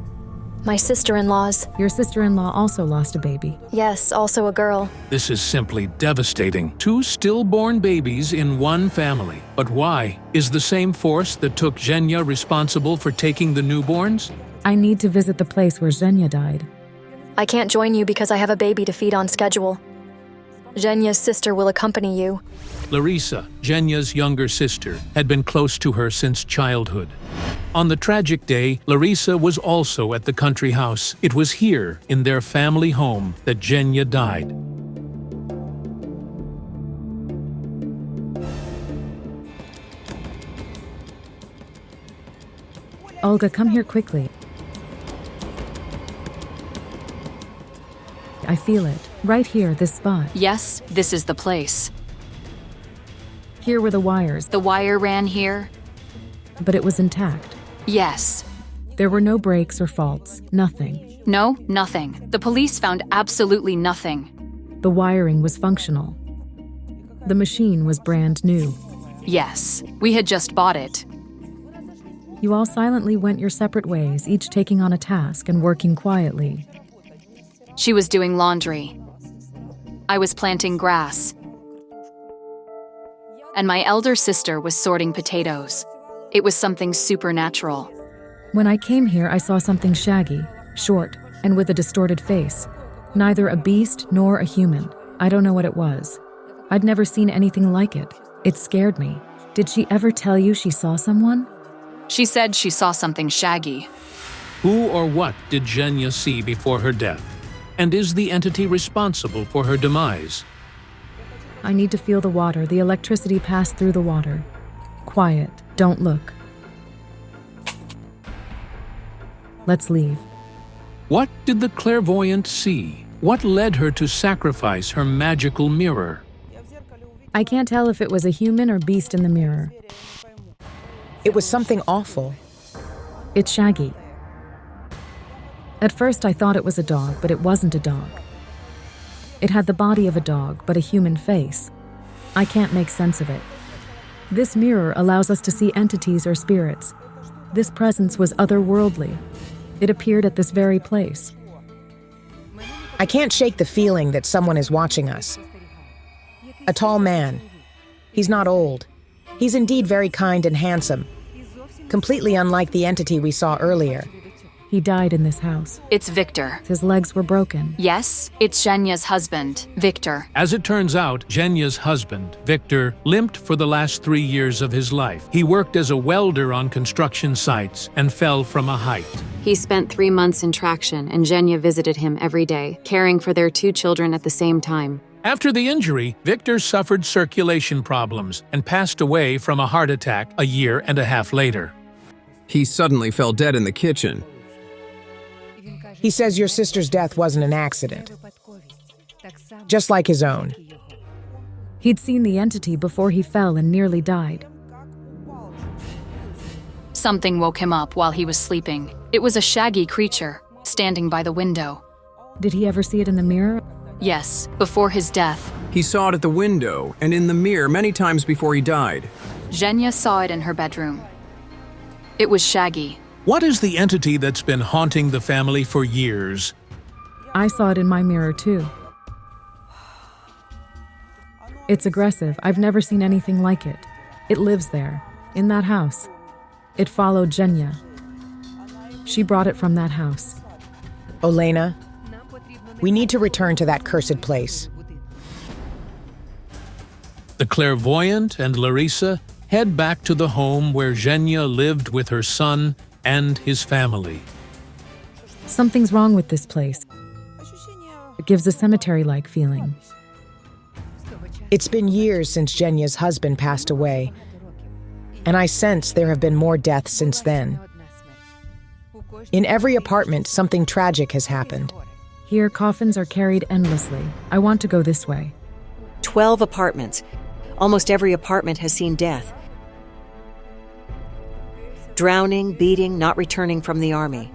My sister-in-law's. Your sister-in-law also lost a baby. Yes, also a girl. This is simply devastating. 2 stillborn babies in one family. But why? Is the same force that took Zhenya responsible for taking the newborns? I need to visit the place where Zhenya died. I can't join you because I have a baby to feed on schedule. Zhenya's sister will accompany you. Larissa, Zhenya's younger sister, had been close to her since childhood. On the tragic day, Larissa was also at the country house. It was here, in their family home, that Zhenya died. Olga, come here quickly. I feel it. Right here, this spot. Yes, this is the place. Here were the wires. The wire ran here. But it was intact. Yes. There were no breaks or faults. Nothing. No, nothing. The police found absolutely nothing. The wiring was functional. The machine was brand new. Yes, we had just bought it. You all silently went your separate ways, each taking on a task and working quietly. She was doing laundry. I was planting grass. And my elder sister was sorting potatoes. It was something supernatural. When I came here, I saw something shaggy, short, and with a distorted face. Neither a beast nor a human. I don't know what it was. I'd never seen anything like it. It scared me. Did she ever tell you she saw someone? She said she saw something shaggy. Who or what did Zhenya see before her death? And is the entity responsible for her demise? I need to feel the water. The electricity passed through the water. Quiet. Don't look. Let's leave. What did the clairvoyant see? What led her to sacrifice her magical mirror? I can't tell if it was a human or beast in the mirror. It was something awful. It's shaggy. At first I thought it was a dog, but it wasn't a dog. It had the body of a dog, but a human face. I can't make sense of it. This mirror allows us to see entities or spirits. This presence was otherworldly. It appeared at this very place. I can't shake the feeling that someone is watching us. A tall man. He's not old. He's indeed very kind and handsome. Completely unlike the entity we saw earlier. He died in this house. It's Victor. His legs were broken. Yes, it's Zhenya's husband, Victor. As it turns out, Zhenya's husband, Victor, limped for the last 3 years of his life. He worked as a welder on construction sites and fell from a height. He spent 3 months in traction, and Zhenya visited him every day, caring for their 2 children at the same time. After the injury, Victor suffered circulation problems and passed away from a heart attack a year and a half later. He suddenly fell dead in the kitchen. He says your sister's death wasn't an accident. Just like his own. He'd seen the entity before he fell and nearly died. Something woke him up while he was sleeping. It was a shaggy creature, standing by the window. Did he ever see it in the mirror? Yes, before his death. He saw it at the window and in the mirror many times before he died. Zhenya saw it in her bedroom. It was shaggy. What is the entity that's been haunting the family for years? I saw it in my mirror too. It's aggressive. I've never seen anything like it. It lives there, in that house. It followed Zhenya. She brought it from that house. Olena, we need to return to that cursed place. The clairvoyant and Larissa head back to the home where Zhenya lived with her son and his family. Something's wrong with this place. It gives a cemetery-like feeling. It's been years since Zhenya's husband passed away, and I sense there have been more deaths since then. In every apartment, something tragic has happened. Here, coffins are carried endlessly. I want to go this way. 12 apartments. Almost every apartment has seen death. Drowning, beating, not returning from the army.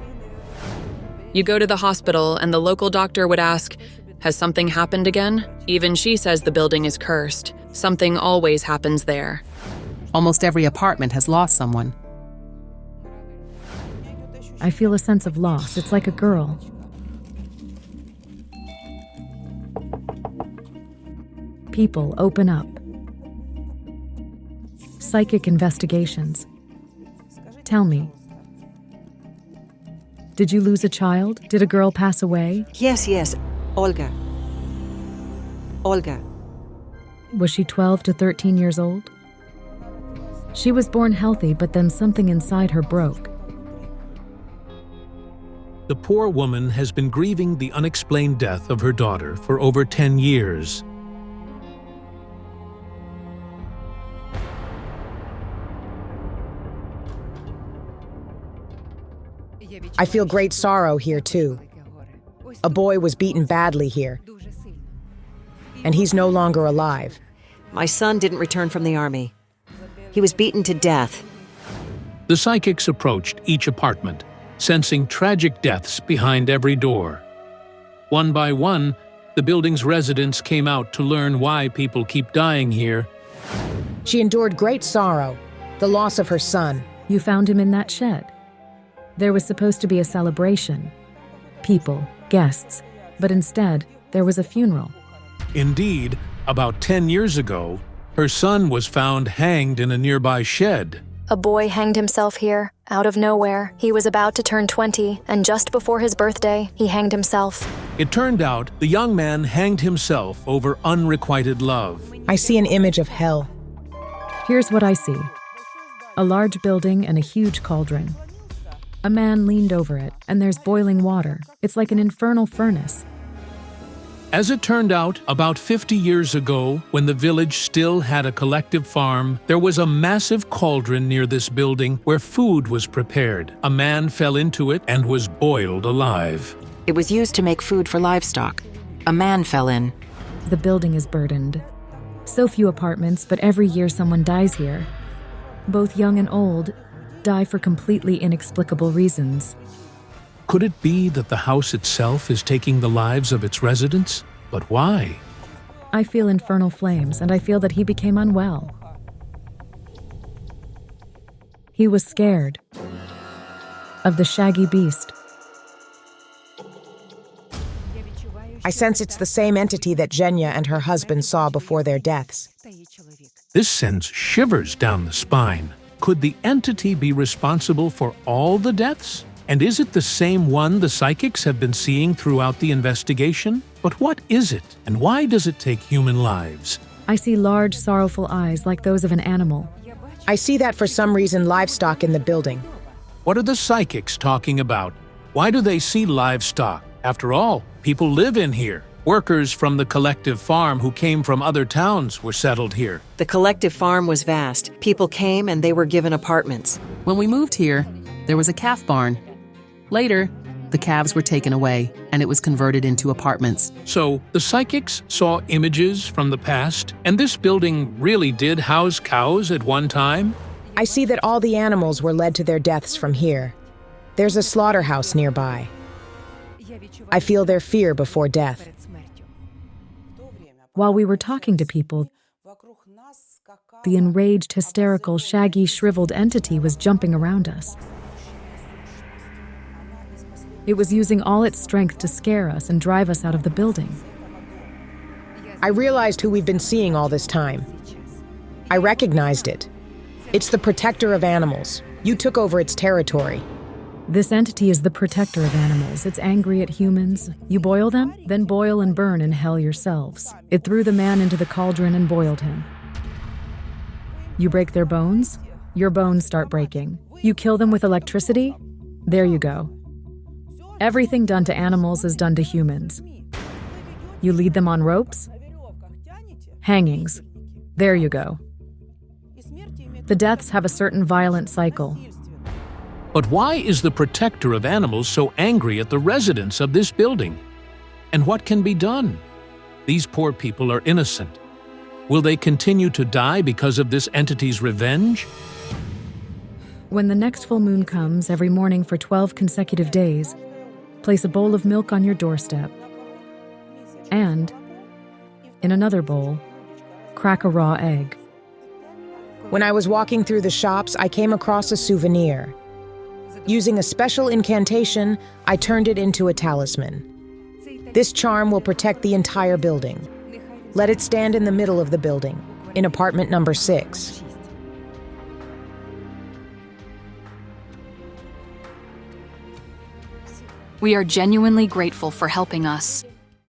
You go to the hospital and the local doctor would ask, "Has something happened again?" Even she says the building is cursed. Something always happens there. Almost every apartment has lost someone. I feel a sense of loss. It's like a girl. People, open up. Psychic investigations. Tell me. Did you lose a child? Did a girl pass away? Yes. Olga. Was she 12 to 13 years old? She was born healthy, but then something inside her broke. The poor woman has been grieving the unexplained death of her daughter for over 10 years. I feel great sorrow here too. A boy was beaten badly here, and he's no longer alive. My son didn't return from the army. He was beaten to death. The psychics approached each apartment, sensing tragic deaths behind every door. One by one, the building's residents came out to learn why people keep dying here. She endured great sorrow, the loss of her son. You found him in that shed. There was supposed to be a celebration. People, guests, but instead, there was a funeral. Indeed, about 10 years ago, her son was found hanged in a nearby shed. A boy hanged himself here. Out of nowhere, he was about to turn 20, and just before his birthday, he hanged himself. It turned out the young man hanged himself over unrequited love. I see an image of hell. Here's what I see. A large building and a huge cauldron. A man leaned over it, and there's boiling water. It's like an infernal furnace. As it turned out, about 50 years ago, when the village still had a collective farm, there was a massive cauldron near this building where food was prepared. A man fell into it and was boiled alive. It was used to make food for livestock. A man fell in. The building is burdened. So few apartments, but every year someone dies here. Both young and old die for completely inexplicable reasons. Could it be that the house itself is taking the lives of its residents? But why? I feel infernal flames, and I feel that he became unwell. He was scared of the shaggy beast. I sense it's the same entity that Zhenya and her husband saw before their deaths. This sends shivers down the spine. Could the entity be responsible for all the deaths? And is it the same one the psychics have been seeing throughout the investigation? But what is it, and why does it take human lives? I see large, sorrowful eyes like those of an animal. I see that for some reason livestock in the building. What are the psychics talking about? Why do they see livestock? After all, people live in here. Workers from the collective farm who came from other towns were settled here. The collective farm was vast. People came and they were given apartments. When we moved here, there was a calf barn. Later, the calves were taken away, and it was converted into apartments. So, the psychics saw images from the past, and this building really did house cows at one time? I see that all the animals were led to their deaths from here. There's a slaughterhouse nearby. I feel their fear before death. While we were talking to people, the enraged, hysterical, shaggy, shriveled entity was jumping around us. It was using all its strength to scare us and drive us out of the building. I realized who we've been seeing all this time. I recognized it. It's the protector of animals. You took over its territory. This entity is the protector of animals. It's angry at humans. You boil them, then boil and burn in hell yourselves. It threw the man into the cauldron and boiled him. You break their bones, your bones start breaking. You kill them with electricity, there you go. Everything done to animals is done to humans. You lead them on ropes, hangings, there you go. The deaths have a certain violent cycle. But why is the protector of animals so angry at the residents of this building? And what can be done? These poor people are innocent. Will they continue to die because of this entity's revenge? When the next full moon comes every morning for 12 consecutive days, place a bowl of milk on your doorstep. And, in another bowl, crack a raw egg. When I was walking through the shops, I came across a souvenir. Using a special incantation, I turned it into a talisman. This charm will protect the entire building. Let it stand in the middle of the building, in apartment number 6. We are genuinely grateful for helping us.